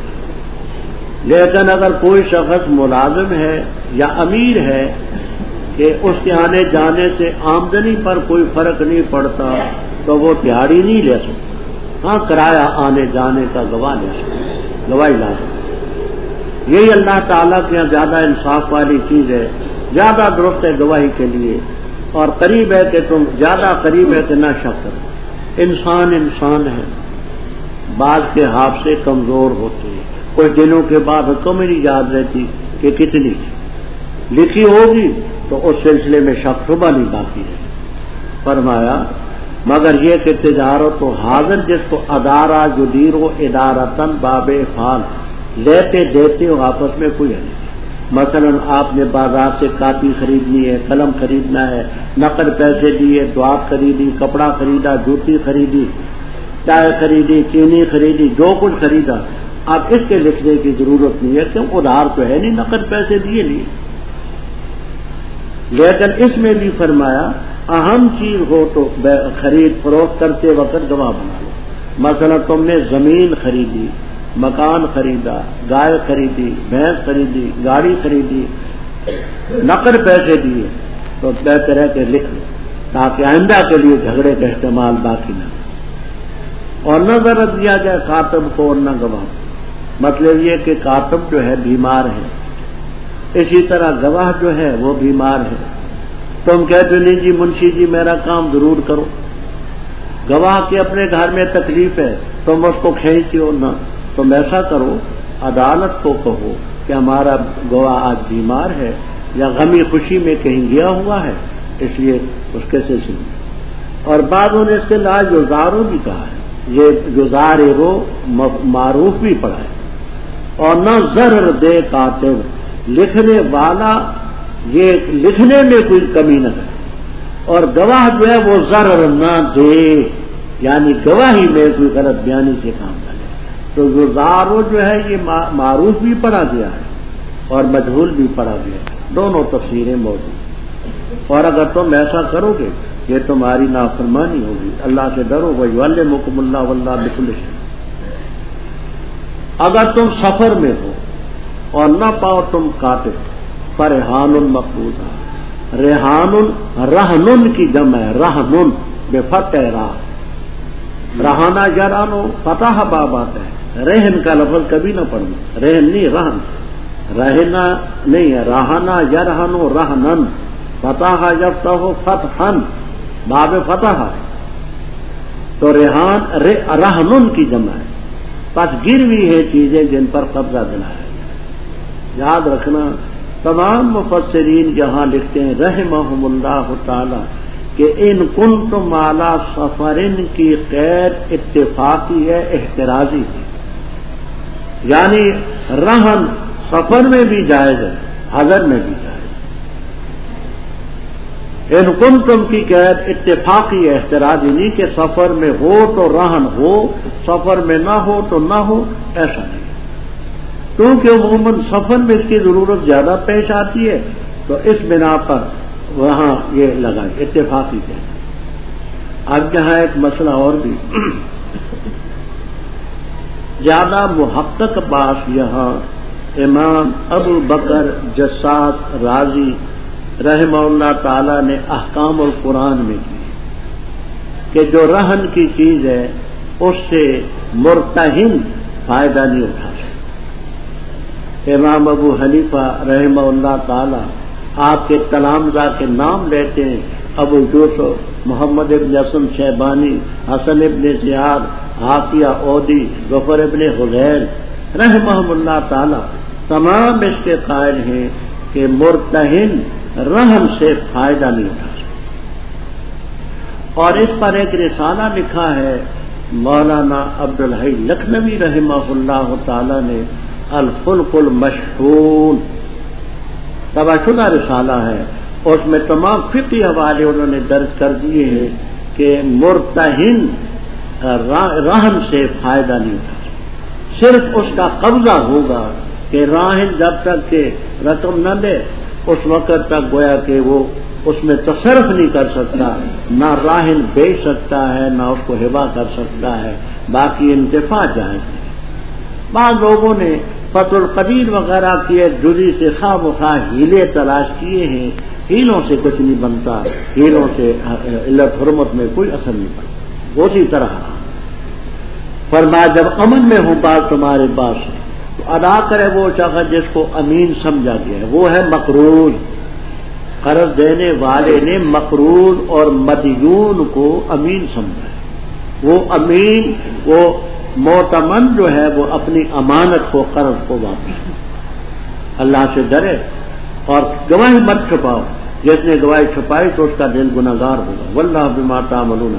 لیکن اگر کوئی شخص ملازم ہے یا امیر ہے کہ اس کے آنے جانے سے آمدنی پر کوئی فرق نہیں پڑتا تو وہ دہاڑی نہیں لے سکتا، ہاں کرایہ آنے جانے کا گواہ لے سکتا، گواہی لا سکتا۔ یہی اللہ تعالیٰ کے یہاں زیادہ انصاف والی چیز ہے، زیادہ درست ہے گواہی کے لیے اور قریب ہے کہ تم زیادہ قریب ہے کہ نہ شک کرو۔ انسان ہے، بعض کے حادثے کمزور ہوتے ہیں، کچھ دنوں کے بعد تو میری یاد رہتی کہ کتنی لکھی ہوگی تو اس سلسلے میں شک شبہ نہیں باقی ہے۔ فرمایا مگر یہ کہ تجارت و حاضر جس کو ادارہ جدیر و ادارتن باب افعال لیتے دیتے ہو آپس میں کوئی نہیں۔ مثلا آپ نے بازار سے کاپی خریدنی ہے، قلم خریدنا ہے، نقد پیسے دیے، دعات خریدی، کپڑا خریدا، جوتی خریدی، چائے خریدی، چینی خریدی، جو کچھ خریدا، اب اس کے لکھنے کی ضرورت نہیں ہے کہ ادھار تو ہے نہیں، نقد پیسے دیے نہیں۔ لیکن اس میں بھی فرمایا اہم چیز ہو تو خرید فروخت کرتے وقت گواہ بنا لو۔ مثلا تم نے زمین خریدی، مکان خریدا، گائے خریدی، بھینس خریدی، گاڑی خریدی، نقد پیسے دیے تو بہتر ہے کہ لکھ لو تاکہ آئندہ کے لیے جھگڑے کا احتمال باقی نہ ہو۔ اور نہ ضرورت دیا جائے کاتب کو اور نہ گواہ۔ مطلب یہ کہ کاتب جو ہے بیمار ہے، اسی طرح گواہ جو ہے وہ بیمار ہے۔ تم کہتے نہیں جی منشی جی میرا کام ضرور کرو، گواہ کے اپنے گھر میں تکلیف ہے تم اس کو کھینچتے ہو نہ، تم ایسا کرو عدالت کو کہو کہ ہمارا گواہ آج بیمار ہے یا غمی خوشی میں کہیں گیا ہوا ہے، اس لیے اس کے سلسلے میں۔ اور بعضوں نے اس کے لا یزارو بھی کہا ہے، یہ یزارو معروف بھی پڑھا ہے۔ اور نہ ضرر دے کاتب، لکھنے والا یہ لکھنے میں کوئی کمی نہ ہے، اور گواہ جو ہے وہ ضرر نہ دے، یعنی گواہی میں کوئی غلط بیانی سے کام نہ لے۔ تو یزارو جو ہے یہ معروف بھی پڑھا گیا ہے اور مجہول بھی پڑھا گیا ہے، دونوں تفسیریں موجود۔ اور اگر تم ایسا کرو گے یہ تمہاری نافرمانی ہوگی، اللہ سے ڈرو وَيُعَلِّمُكُمُ اللَّهُ وَاللَّهُ بِكُلِّ شَيْءٍ۔ اگر تم سفر میں ہو اور نہ پاؤ تم کاتب، فرحان مقبوضہ، ریحان رہنن کی جمع ہے، رہنن بفتح راہ، رہانہ یرانو فتح باب آتا ہے، رہن کا لفظ کبھی نہ پڑھنا، رہن نہیں رہن، رہنا نہیں ہے، رہانہ یرہنو رہنن، فتح یفتح فتحن، باب فتح ہے تو ریحان رہنن کی جمع ہے، پس گروی ہے چیزیں جن پر قبضہ دلا ہے۔ یاد رکھنا تمام مفسرین جہاں لکھتے ہیں رحمہم اللہ تعالی کہ ان کنتم علی سفرن کی قید اتفاقی ہے، احترازی ہے، یعنی رہن سفر میں بھی جائز ہے، حضر میں بھی جائز ہے۔ ان کنتم کی قید اتفاقی ہے، احترازی نہیں کہ سفر میں ہو تو رہن ہو، سفر میں نہ ہو تو نہ ہو، ایسا نہیں، کیونکہ عموماً سفر میں اس کی ضرورت زیادہ پیش آتی ہے تو اس بنا پر وہاں یہ لگا اتفاقی ہے۔ اب یہاں ایک مسئلہ اور بھی زیادہ محقق باس یہاں امام ابو بکر جساس رازی رحمہ اللہ تعالی نے احکام القرآن میں کی کہ جو رہن کی چیز ہے اس سے مرتہن فائدہ نہیں اٹھا سکتا۔ امام ابو حنیفہ رحمہ اللہ تعالی آپ کے تلامذہ کے نام لیتے ہیں، ابو یوسف، محمد ابن حسن شیبانی، حسن ابن زیاد، حافیہ اودی، ظفر ابن حذیر رحمہ اللہ تعالی، تمام اس کے قائل ہیں کہ مرتہن رہن سے فائدہ نہیں اٹھا سکتا۔ اور اس پر ایک رسالہ لکھا ہے مولانا عبدالحی لکھنوی رحمہ اللہ تعالی نے، الفلق المشحون، طبع شدہ رسالہ ہے، اس میں تمام فقہی حوالے انہوں نے درج کر دیے ہیں کہ مرتہن رہن سے فائدہ نہیں اٹھا، صرف اس کا قبضہ ہوگا کہ راہن جب تک کہ رقم نہ دے اس وقت تک گویا کہ وہ اس میں تصرف نہیں کر سکتا، نہ راہن بیچ سکتا ہے نہ اس کو ہبہ کر سکتا ہے، باقی انتفاع جائز ہے۔ بعض لوگوں نے فتح القدیر وغیرہ کیے، جزی سے خواہ بخواہ ہیلے تلاش کیے ہیں، ہیلوں سے کچھ نہیں بنتا، ہیلوں سے علت حرمت میں کوئی اثر نہیں پڑتا۔ اسی طرح فرمایا جب امن میں ہوں بات تمہارے پاس ہے تو ادا کرے وہ شخص جس کو امین سمجھا گیا ہے، وہ ہے مقروض۔ قرض دینے والے نے مقروض اور مدیون کو امین سمجھا ہے. وہ امین، وہ معتمن جو ہے وہ اپنی امانت کو، قرض کو واپس اللہ سے ڈرے اور گواہی مت چھپاؤ. جس نے گواہی چھپائی تو اس کا دل گناہگار ہوگا. واللہ بما تعملون،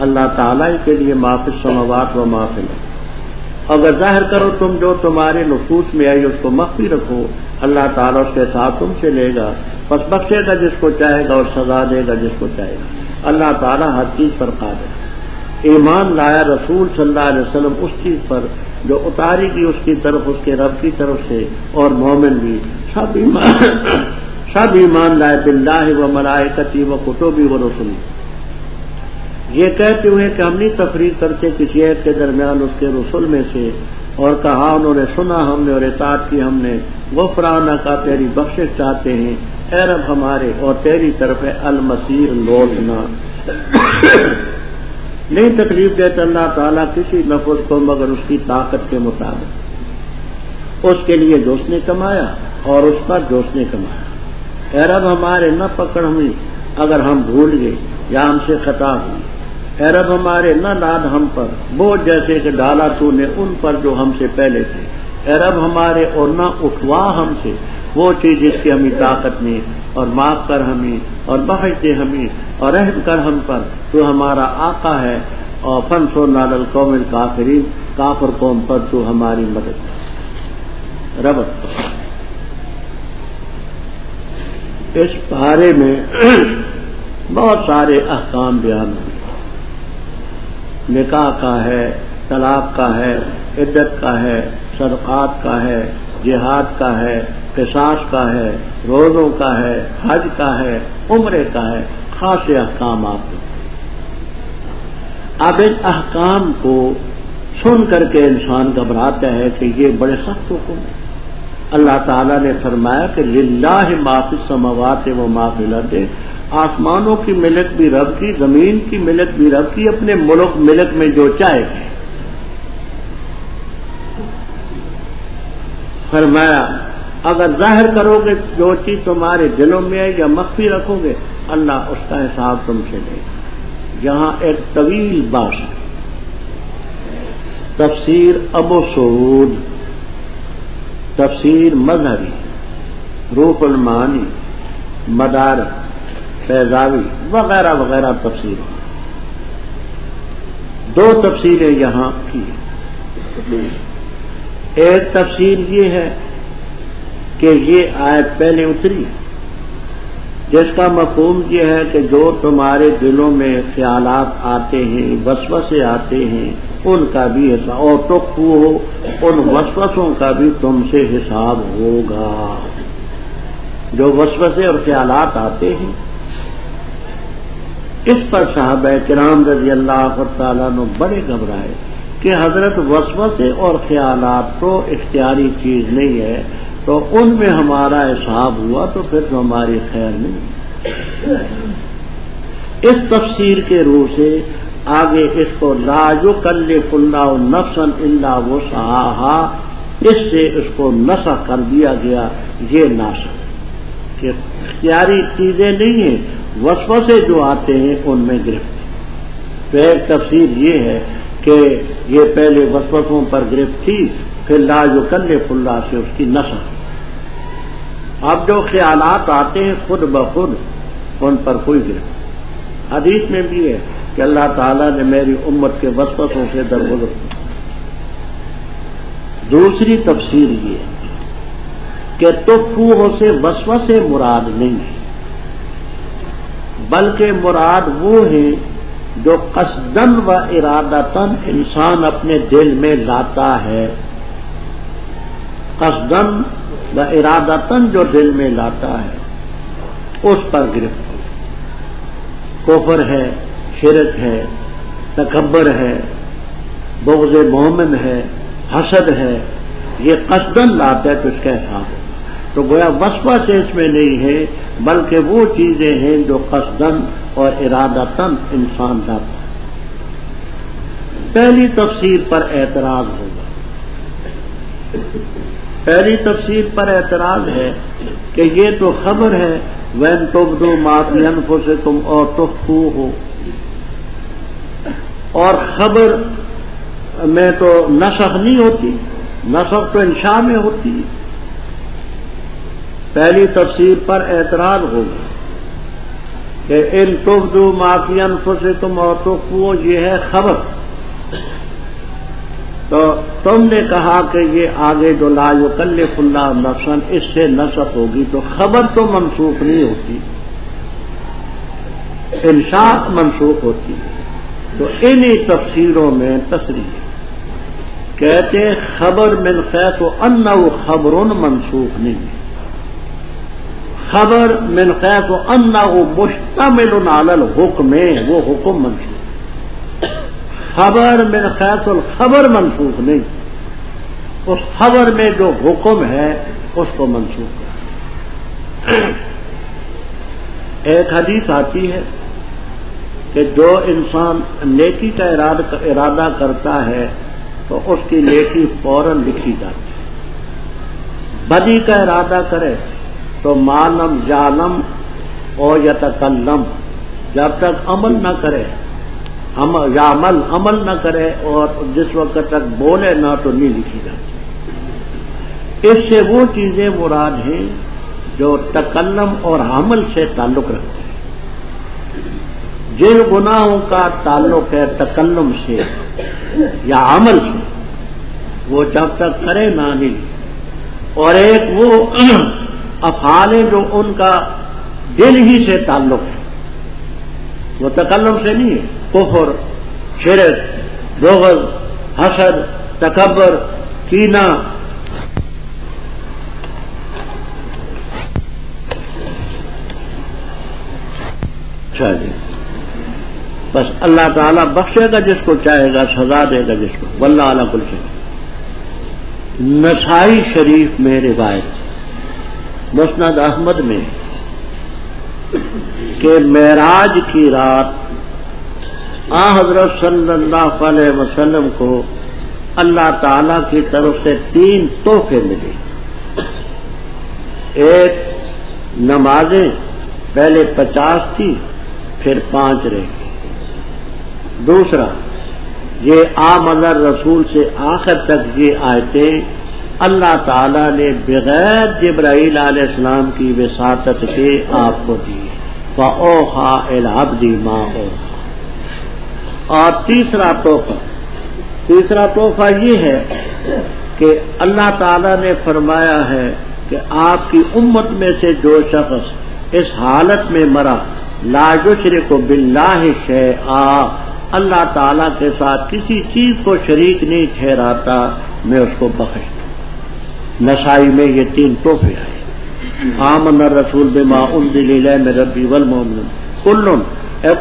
اللہ تعالیٰ کے لیے ما فی السماوات و ما فی الارض. اگر ظاہر کرو تم جو تمہارے نفوس میں آئی اس کو مخفی رکھو، اللہ تعالیٰ اس کے ساتھ تم سے لے گا، پس بخشے گا جس کو چاہے گا اور سزا دے گا جس کو چاہے گا. اللہ تعالیٰ ہر چیز پر قادر ہے. ایمان لایا رسول صلی اللہ علیہ وسلم اس چیز پر جو اتاری کی اس کی طرف، اس کے رب کی طرف سے، اور مومن بھی سب ایمان لائے باللہ و ملائکتی و کتبی و رسلی. یہ کہتے ہوئے کہ ہم نہیں تفریق کرتے کسی ایک کے درمیان اس کے رسول میں سے، اور کہا انہوں نے سنا ہم نے اور اطاعت کی ہم نے، غفرانہ کا تیری بخشش چاہتے ہیں اے رب ہمارے، اور تیری طرف ہے المصیر لوٹنا. نہیں تکلیف دیتا اللہ تعالیٰ کسی نفس کو مگر اس کی طاقت کے مطابق، اس کے لیے جو اس نے کمایا اور اس پر جو اس نے کمایا. اے رب ہمارے نہ پکڑ ہمیں اگر ہم بھول گئے یا ہم سے خطا ہوئی. اے رب ہمارے نہ لاد ہم پر بوجھ جیسے کہ ڈالا تو نے ان پر جو ہم سے پہلے تھے. اے رب ہمارے اور نہ اٹھوا ہم سے وہ چیز جس کی ہمیں طاقت نہیں، اور معاف کر ہمیں اور بخش دے ہمیں اور رحم کر ہم پر، تو ہمارا آقا ہے. اور فانصرنا علی القوم الکافرین، کافر قوم پر تو ہماری مدد کر. ربط اس بارے میں بہت سارے احکام بیان ہوئے. نکاح کا ہے، طلاق کا ہے، عدت کا ہے، صدقات کا ہے، جہاد کا ہے، قصاص کا ہے، روزوں کا ہے، حج کا ہے، عمرے کا ہے، خاصے احکامات. اب ان احکام کو سن کر کے انسان گھبراتا ہے کہ یہ بڑے سخت حکم ہیں. اللہ تعالیٰ نے فرمایا کہ للہ ما فی السماوات و ما فی الارض، آسمانوں کی ملک بھی رب کی، زمین کی ملک بھی رب کی، اپنے ملک میں جو چاہے. فرمایا اگر ظاہر کرو گے جو چیز تمہارے دلوں میں ہے یا مخفی رکھو گے اللہ اس کا حساب تم سے لے گا. یہاں ایک طویل بات ہے. تفسیر ابو سعود، تفسیر مظہری، روح المعانی، مدارک، فیضاوی وغیرہ وغیرہ تفسیر. دو تفسیریں یہاں کی. ایک تفسیر یہ ہے کہ یہ آیت پہلے اتری جس کا مفہوم یہ ہے کہ جو تمہارے دلوں میں خیالات آتے ہیں، وسوسے آتے ہیں، ان کا بھی حساب، اور تخفو ہو ان وسوسوں کا بھی تم سے حساب ہوگا. جو وسوسے اور خیالات آتے ہیں اس پر صحابہ کرام رضی اللہ تعالیٰ عنہ بڑے گھبرائے کہ حضرت وسوسے اور خیالات تو اختیاری چیز نہیں ہے، تو ان میں ہمارا حساب ہوا تو پھر تو ہماری خیر نہیں. اس تفسیر کے روح سے آگے اس کو لا یکلف اللہ نفسا الا وسعہا، اس سے اس کو نسخ کر دیا گیا. یہ ناسخ کہ اختیاری چیزیں نہیں ہیں، وسوسے جو آتے ہیں ان میں گرفت. تو ایک تفسیر یہ ہے کہ یہ پہلے وسوسوں پر گرفت تھی، پھر لا یکلف اللہ سے اس کی نسخ. اب جو خیالات آتے ہیں خود بخود ان پر کوئی گرفت. حدیث میں بھی ہے کہ اللہ تعالیٰ نے میری امت کے وسوسوں سے درگزر. دوسری تفسیر یہ کہ تخفو سے وسوسے مراد نہیں ہے، بلکہ مراد وہ ہے جو قصدن و ارادتن انسان اپنے دل میں لاتا ہے. قصدن و ارادتن جو دل میں لاتا ہے اس پر گرفت. کفر ہے، شرک ہے، تکبر ہے، بغض مومن ہے، حسد ہے، یہ قصدن لاتا ہے تو اس کا حساب ہے. تو گویا وسوسے اس میں نہیں ہے بلکہ وہ چیزیں ہیں جو قصدن اور ارادتن انسان لاتا ہے. پہلی تفسیر پر اعتراض ہوگا. پہلی تفسیر پر اعتراض ہے کہ یہ تو خبر ہے وَإِن تُبْدُوا مَا فِي أَنفُسِكُمْ أَوْ تُخْفُوهُ، اور خبر میں تو نسخ نہیں ہوتی، نسخ تو انشاء میں ہوتی ہے۔ پہلی تفسیر پر اعتراض ہوگا کہ ان تبدوا ما فی انفسکم اور تخفوہ، یہ ہے خبر، تو تم نے کہا کہ یہ آگے جو لا یکلف اللہ نفسا، اس سے نسخ ہوگی، تو خبر تو منسوخ نہیں ہوتی، انشاء منسوخ ہوتی ہے۔ تو انہی تفسیروں میں تصریح کہتے خبر من حیث انہ خبر منسوخ نہیں ہے، خبر من حیث انہ مشتمل علی الحکم، وہ حکم منسوخ، خبر من حیث الخبر منسوخ نہیں، اس خبر میں جو حکم ہے اس کو منسوخ۔ ایک حدیث آتی ہے کہ جو انسان نیکی کا ارادہ کرتا ہے تو اس کی نیکی فوراً لکھی جاتی ہے، بدی کا ارادہ کرے تو معلم یعلم او یتکلم، جب تک عمل نہ کرے، عمل نہ کرے اور جس وقت تک بولے نہ تو نہیں لکھی جاتی۔ اس سے وہ چیزیں مراد ہیں جو تکلم اور عمل سے تعلق رکھتے ہیں۔ جن گناہوں کا تعلق ہے تکلم سے یا عمل سے، وہ جب تک کرے نہ نہیں، اور ایک وہ افعال ہیں جو ان کا دل ہی سے تعلق ہے، وہ تکلم سے نہیں ہے، کفر، شرک، بغض، حسد، تکبر، کینہ۔ اچھا جی، بس اللہ تعالیٰ بخشے گا جس کو چاہے گا، سزا دے گا جس کو، واللہ علی کل شیء۔ نسائی شریف میں روایت، مسند احمد میں، کہ معراج کی رات حضرت صلی اللہ علیہ وسلم کو اللہ تعالیٰ کی طرف سے 3 تحفے ملے۔ ایک نمازیں پہلے 50 تھی، پھر 5 رہ گئی۔ دوسرا یہ آمن الرسول سے آخر تک یہ آیتیں اللہ تعالیٰ نے بغیر جبرائیل علیہ السلام کی وساطت کے آپ کو دی، فَأَوْحَىٰ إِلَى الْعَبْدِ مَا أَوْحَىٰ۔ اور تیسرا تحفہ یہ ہے کہ اللہ تعالیٰ نے فرمایا ہے کہ آپ کی امت میں سے جو شخص اس حالت میں مرا لا یشرک باللہ شیئا، اللہ تعالیٰ کے ساتھ کسی چیز کو شریک نہیں ٹھہراتا، میں اس کو بخش دوں۔ نسائی میں یہ 3 تحفے آئے، آمن الرسول بما انزل الیہ من ربی والمؤمنون،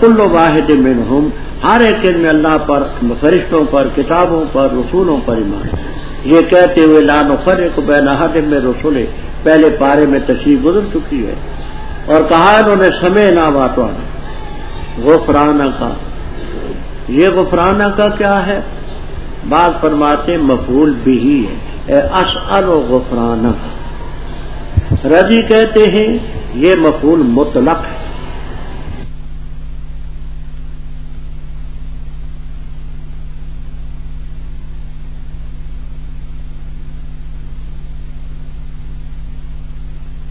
کل واحد منہم، ہر ایک میں اللہ پر، فرشتوں پر، کتابوں پر، رسولوں پر ایمان۔ یہ کہتے ہوئے لا نفرق بین احد من رسلہ، پہلے پارے میں تشریح گزر چکی ہے، اور کہا انہوں نے سمعنا واطعنا غفرانک۔ یہ غفرانہ کا کیا ہے؟ بعض فرماتے مفعول بھی ہے، اسأل غفرانک۔ رضی کہتے ہیں یہ مفعول مطلق ہے۔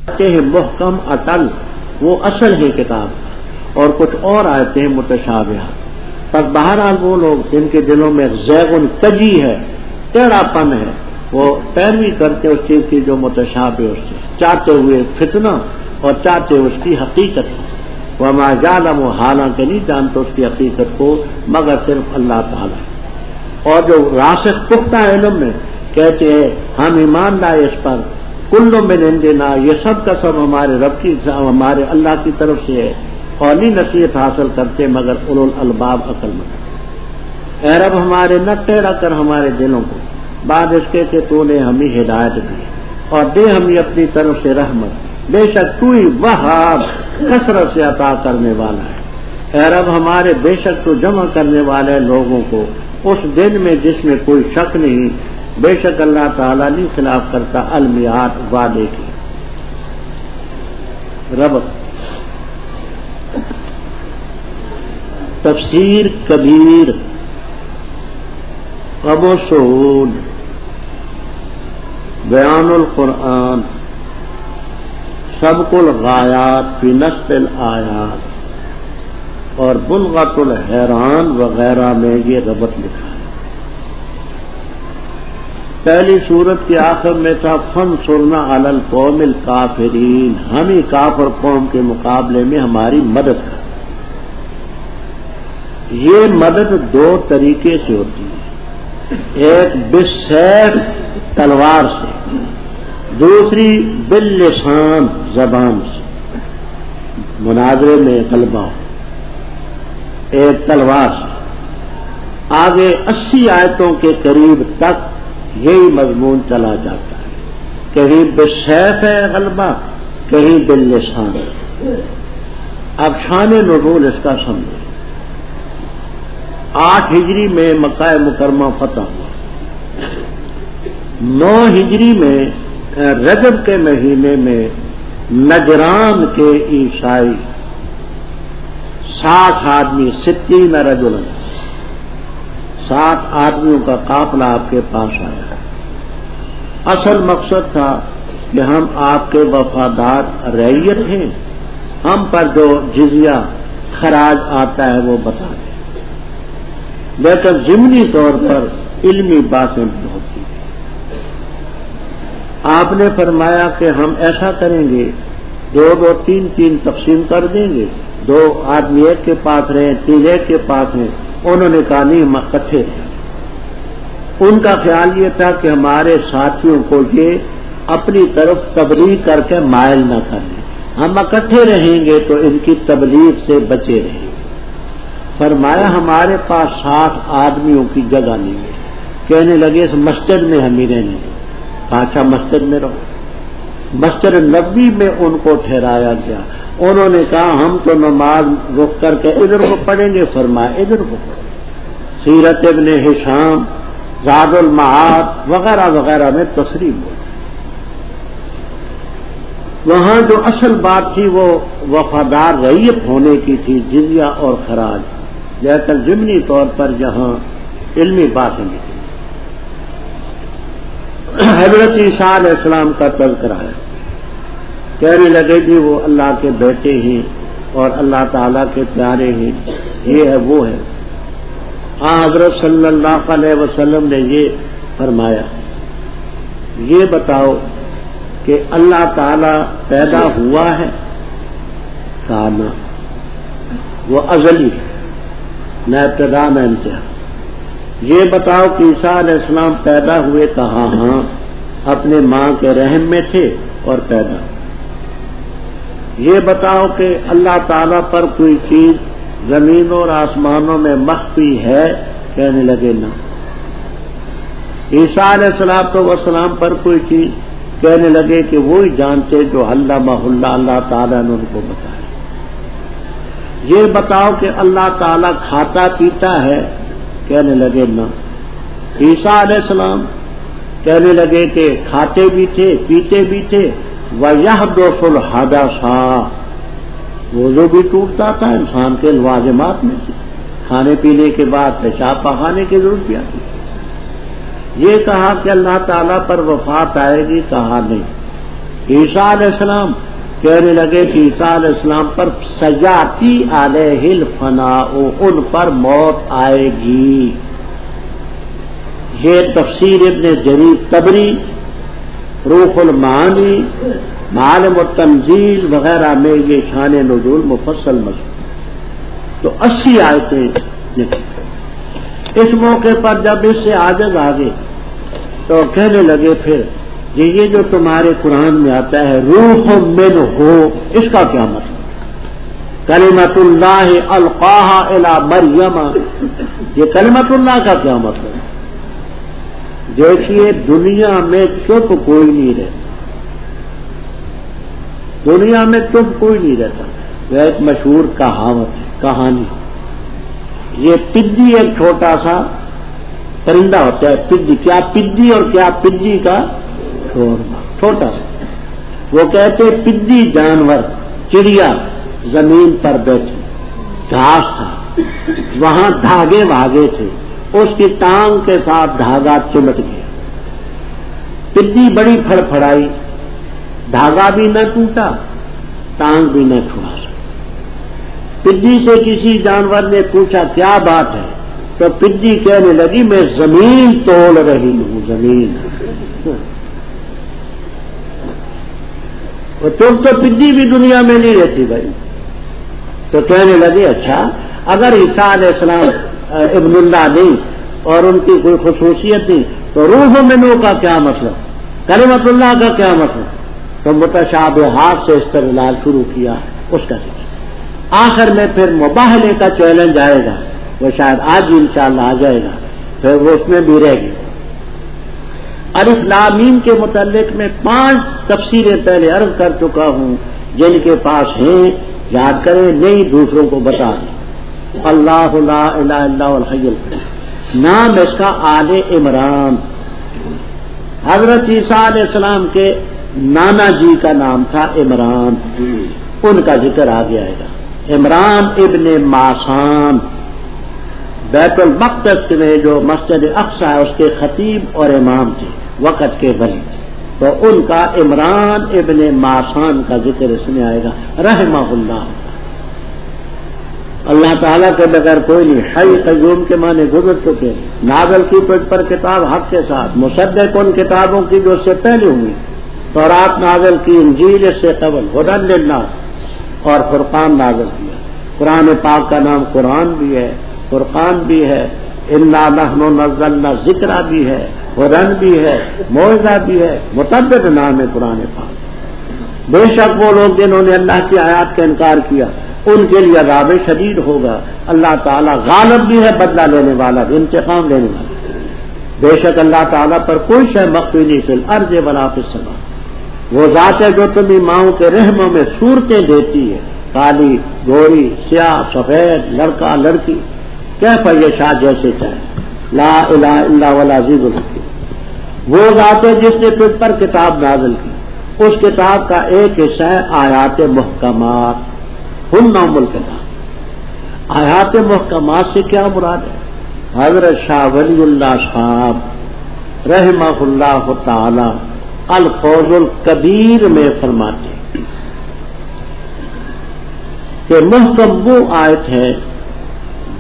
کہتے ہیں محکم اٹل، وہ اصل ہے کتاب، اور کچھ اور آیتیں ہیں متشابہات۔ پر بہرحال وہ لوگ جن کے دلوں میں زیغن کجی ہے، ٹیڑھا پن ہے، وہ پیروی کرتے اس چیز کی جو متشابہ اس سے، چاہتے ہوئے فتنہ اور چاہتے اس کی حقیقت، وما یعلم، حالانکہ نہیں جانتے اس کی حقیقت کو مگر صرف اللہ تعالیٰ۔ اور جو راسخ پختہ علم میں کہتے ہیں ہم ایمان لائے اس پر، کل من عندنا، یہ سب کا سب ہمارے رب کی، ہمارے اللہ کی طرف سے ہے، اور نہیں نصیحت حاصل کرتے مگر اولو الالباب، عقل مند۔ اے رب ہمارے نہ ٹیڑھا کر ہمارے دلوں کو، بعد اس کے کہ تو نے ہمیں ہدایت دی، اور دے ہمیں اپنی طرف سے رحمت، بے شک تو ہی وہاب، کثرت سے عطا کرنے والا ہے۔ اے رب ہمارے بے شک تو جمع کرنے والے لوگوں کو اس دن میں جس میں کوئی شک نہیں، بے شک اللہ تعالیٰ نہیں خلاف کرتا المیعاد، وعدے کی۔ رب تفسیر کبیر، ابو سعود، بیان القرآن، سبق الغایات فی نصب الآیات اور بلغۃ الحیران وغیرہ میں یہ ربط لکھا ہے۔ پہلی سورت کے آخر میں تھا فانصرنا علی القوم الکافرین، ہم ہی کافر قوم کے مقابلے میں ہماری مدد کر۔ یہ مدد دو طریقے سے ہوتی ہے، ایک بالسیف تلوار سے، دوسری باللسان زبان سے۔ مناظرے میں غلبہ ہو، ایک تلوار سے۔ آگے 80 آیتوں کے قریب تک یہی مضمون چلا جاتا ہے، کہیں بالسیف ہے غلبہ، کہیں باللسان۔ اب شان نزول اس کا سمجھے۔ 8 ہجری میں مکہ مکرمہ فتح ہوا، 9 ہجری میں رجب کے مہینے میں نجران کے عیسائی 60 آدمی 60 رجلا، 60 آدمیوں کا قافلہ آپ کے پاس آیا۔ اصل مقصد تھا کہ ہم آپ کے وفادار رعیت ہیں، ہم پر جو جزیہ خراج آتا ہے وہ بتا دیں، لیکن ضمنی طور پر علمی باتیں بھی ہوتی ہیں۔ آپ نے فرمایا کہ ہم ایسا کریں گے، 2 3 تقسیم کر دیں گے، 2 آدمی ایک کے پاس رہے، 3 ایک کے پاس ہیں۔ انہوں نے کہا نہیں، ہم اکٹھے رہیں۔ ان کا خیال یہ تھا کہ ہمارے ساتھیوں کو یہ اپنی طرف تبلیغ کر کے مائل نہ کریں، ہم اکٹھے رہیں گے تو ان کی تبلیغ سے بچے رہیں گے۔ فرمایا ہمارے پاس 60 آدمیوں کی جگہ نہیں ہے۔ کہنے لگے اس مسجد میں ہم ہی رہنے گے۔ اچھا مسجد میں رہو۔ مسجد نبوی میں ان کو ٹھہرایا گیا۔ انہوں نے کہا ہم تو نماز رک کر کے ادھر کو پڑھیں گے، فرمایا ادھر کو پڑھو۔ سیرت ابن ہشام، زاد المعاد وغیرہ وغیرہ میں تصریح ہوئی۔ وہاں جو اصل بات تھی وہ وفادار رعیت ہونے کی تھی، جزیہ اور خراج، لیکن ضمنی طور پر جہاں علمی باتیں بھی تھی۔ حضرت عیسیٰ علیہ السلام کا تذکرہ ہے، کہنے لگے جی وہ اللہ کے بیٹے ہیں اور اللہ تعالیٰ کے پیارے ہیں، یہ ہے وہ ہے۔ حضرت صلی اللہ علیہ وسلم نے یہ فرمایا، یہ بتاؤ کہ اللہ تعالیٰ پیدا ہوا ہے؟ کہا نہ، وہ ازلی ہے، نہ ابتدا نہ انتہا۔ یہ بتاؤ کہ عیسیٰ علیہ السلام پیدا ہوئے؟ کہا ہاں، اپنے ماں کے رحم میں تھے اور پیدا۔ یہ بتاؤ کہ اللہ تعالیٰ پر کوئی چیز زمین اور آسمانوں میں مخفی ہے؟ کہنے لگے نہ۔ عیسیٰ علیہ السلام پر کوئی چیز؟ کہنے لگے کہ وہی جانتے جو علمہ اللہ تعالیٰ نے ان کو بتایا۔ یہ بتاؤ کہ اللہ تعالیٰ کھاتا پیتا ہے؟ کہنے لگے نہ۔ عیسیٰ علیہ السلام کہنے لگے کہ کھاتے بھی تھے پیتے بھی تھے، وَيَحْدُثُ الْحَدَثَ، وضو بھی ٹوٹتا تھا، انسان کے لوازمات میں سے کھانے پینے کے بعد پیشاب پخانے کی ضرورت بھی آتی ہے۔ یہ کہا کہ اللہ تعالیٰ پر وفات آئے گی؟ کہا نہیں۔ عیسیٰ علیہ السلام کہنے لگے کہ عیسیٰ علیہ السلام پر سیاتی علیہ الفناء، ان پر موت آئے گی۔ یہ تفسیر ابن جریر طبری، روح المعانی، معالم التنزیل وغیرہ میں یہ شان نزول مفصل مضمون۔ تو 80 آیتیں لکھی۔ اس موقع پر جب اس سے عاجز آگے تو کہنے لگے پھر یہ جو تمہارے قرآن میں آتا ہے روح من ہو، اس کا کیا مطلب؟ کلمۃ اللہ القاہا الی مریم، یہ کلمۃ اللہ کا کیا مطلب؟ دیکھیے دنیا میں چپ کوئی نہیں رہتا، دنیا میں چپ کوئی نہیں رہتا۔ وہ ایک مشہور کہاوت ہے، کہانی، یہ پدی ایک چھوٹا سا پرندہ ہوتا ہے، پدی، کیا پدی اور کیا پدی کا چھوٹا سا، وہ کہتے پدی جانور، چڑیا زمین پر بیٹھی، گھاس تھا، وہاں دھاگے واگے تھے، اس کی ٹانگ کے ساتھ دھاگا چمٹ گیا، پدی بڑی پھڑپھڑائی، دھاگا بھی نہ ٹوٹا، ٹانگ بھی نہ چھڑا سکا۔ پدی سے کسی جانور نے پوچھا کیا بات ہے، تو پدی کہنے لگی میں زمین توڑ رہی ہوں، زمین۔ تم تو پدی بھی دنیا میں نہیں رہتی بھائی۔ تو کہنے لگے اچھا اگر عیسیٰ علیہ السلام ابن اللہ نہیں اور ان کی کوئی خصوصیت نہیں تو روح منہ کا کیا مسئلہ، کلمۃ اللہ کا کیا مسئلہ؟ تو متشابہات سے استدلال شروع کیا، اس کا ذکر آخر میں پھر مباہلے کا چیلنج آئے گا، وہ شاید آج ہی انشاءاللہ آ جائے گا، پھر وہ اس میں بھی رہ گی۔ الف لام میم کے متعلق میں 5 تفسیریں پہلے عرض کر چکا ہوں، جن کے پاس ہیں یاد کریں، نہیں دوسروں کو بتا دیں۔ اللہ لا الہ الا هو الحی القیوم، نام اس کا آل عمران، حضرت عیسیٰ علیہ السلام کے نانا جی کا نام تھا عمران، ان کا ذکر آگے آئے گا۔ عمران ابن ماسان بیت المقدس میں جو مسجد اقصی ہے اس کے خطیب اور امام تھے، وقت کے ولی تھے، تو ان کا عمران ابن ماسان کا ذکر اس میں آئے گا رحمہ اللہ۔ اللہ تعالیٰ کے بغیر کوئی نہیں، حی قیوم کے معنی گزر چکے، نازل کی تجھ پر کتاب حق کے ساتھ، مصدق ان کتابوں کی جو اس سے پہلے ہوئی، تورات نازل کی، انجیل اس سے قبل، ہدی للناس، اور فرقان نازل کیا۔ قرآن پاک کا نام قرآن بھی ہے، فرقان بھی ہے، انا نحن نزلنا ذکر بھی ہے، ہدی بھی ہے، موعظہ بھی ہے، متعدد نام ہے قرآن پاک۔ بے شک وہ لوگ جنہوں نے اللہ کی آیات کا انکار کیا ان کے لیے عذاب شدید ہوگا۔ اللہ تعالیٰ غالب بھی ہے، بدلہ لینے والا بھی، انتقام لینے والا۔ بے شک اللہ تعالیٰ پر کوئی شے مخفی نہیں، فی الارض ولا فی السماء۔ وہ ذات ہے جو تمہیں ماؤں کے رحموں میں صورتیں دیتی ہے، کالی، گوری، سیاہ، سفید، لڑکا، لڑکی، کیف یشاء، جیسے چاہے۔ لا الہ الا هو العزیز الحکیم۔ وہ ذات ہے جس نے تجھ پر کتاب نازل کی، اس کتاب کا ایک حصہ ہے آیات محکمات، ہن ام الکتاب۔ آیات محکمات سے کیا مراد ہے؟ حضرت شاہ ولی اللہ صاحب رحمہ اللہ تعالی الفوز الکبیر میں فرماتے ہیں کہ محکم وہ آیت ہے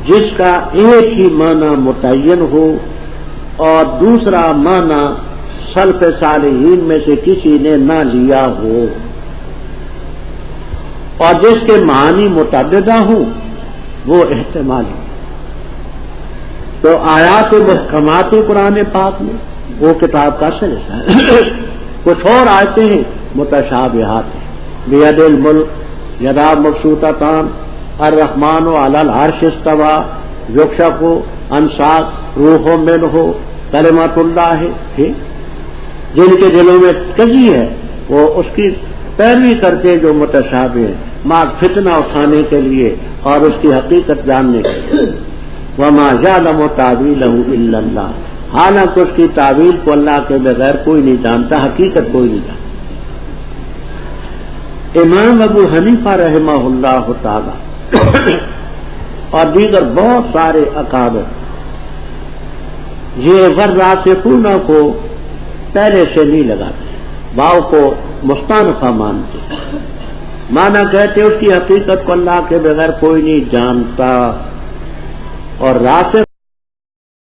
جس کا ایک ہی معنی متعین ہو اور دوسرا معنی سلف صالحین میں سے کسی نے نہ لیا ہو، اور جس کے معنی متعددہ ہوں وہ احتمالی۔ تو آیات محکمات قرآن پاک میں وہ کتاب کا سلسلہ ہے۔ کچھ اور آیتیں ہیں متشابہات ہیں، بیاد الملک، یدا مبسوطتان، الرحمن علی العرش استوی، یکشف عن ساق، روح منہ، کلمۃ اللہ، جن کے دلوں میں کجی ہے وہ اس کی پیروی کرتے جو متشابہ ہے، ماں فتنہ اٹھانے کے لیے اور اس کی حقیقت جاننے کے لیے۔ وما یعلم تاویلہ الا اللہ، حالانکہ اس کی تعویل کو اللہ کے بغیر کوئی نہیں جانتا، حقیقت کوئی نہیں جانتا۔ امام ابو حنیفہ رحمہ اللہ تعالی اور دیگر بہت سارے اکابر یہ والراسخون کو پہلے سے نہیں لگاتے، واو کو مستانفہ مانتے، مانا کہتے اس کی حقیقت کو اللہ کے بغیر کوئی نہیں جانتا، اور راسخ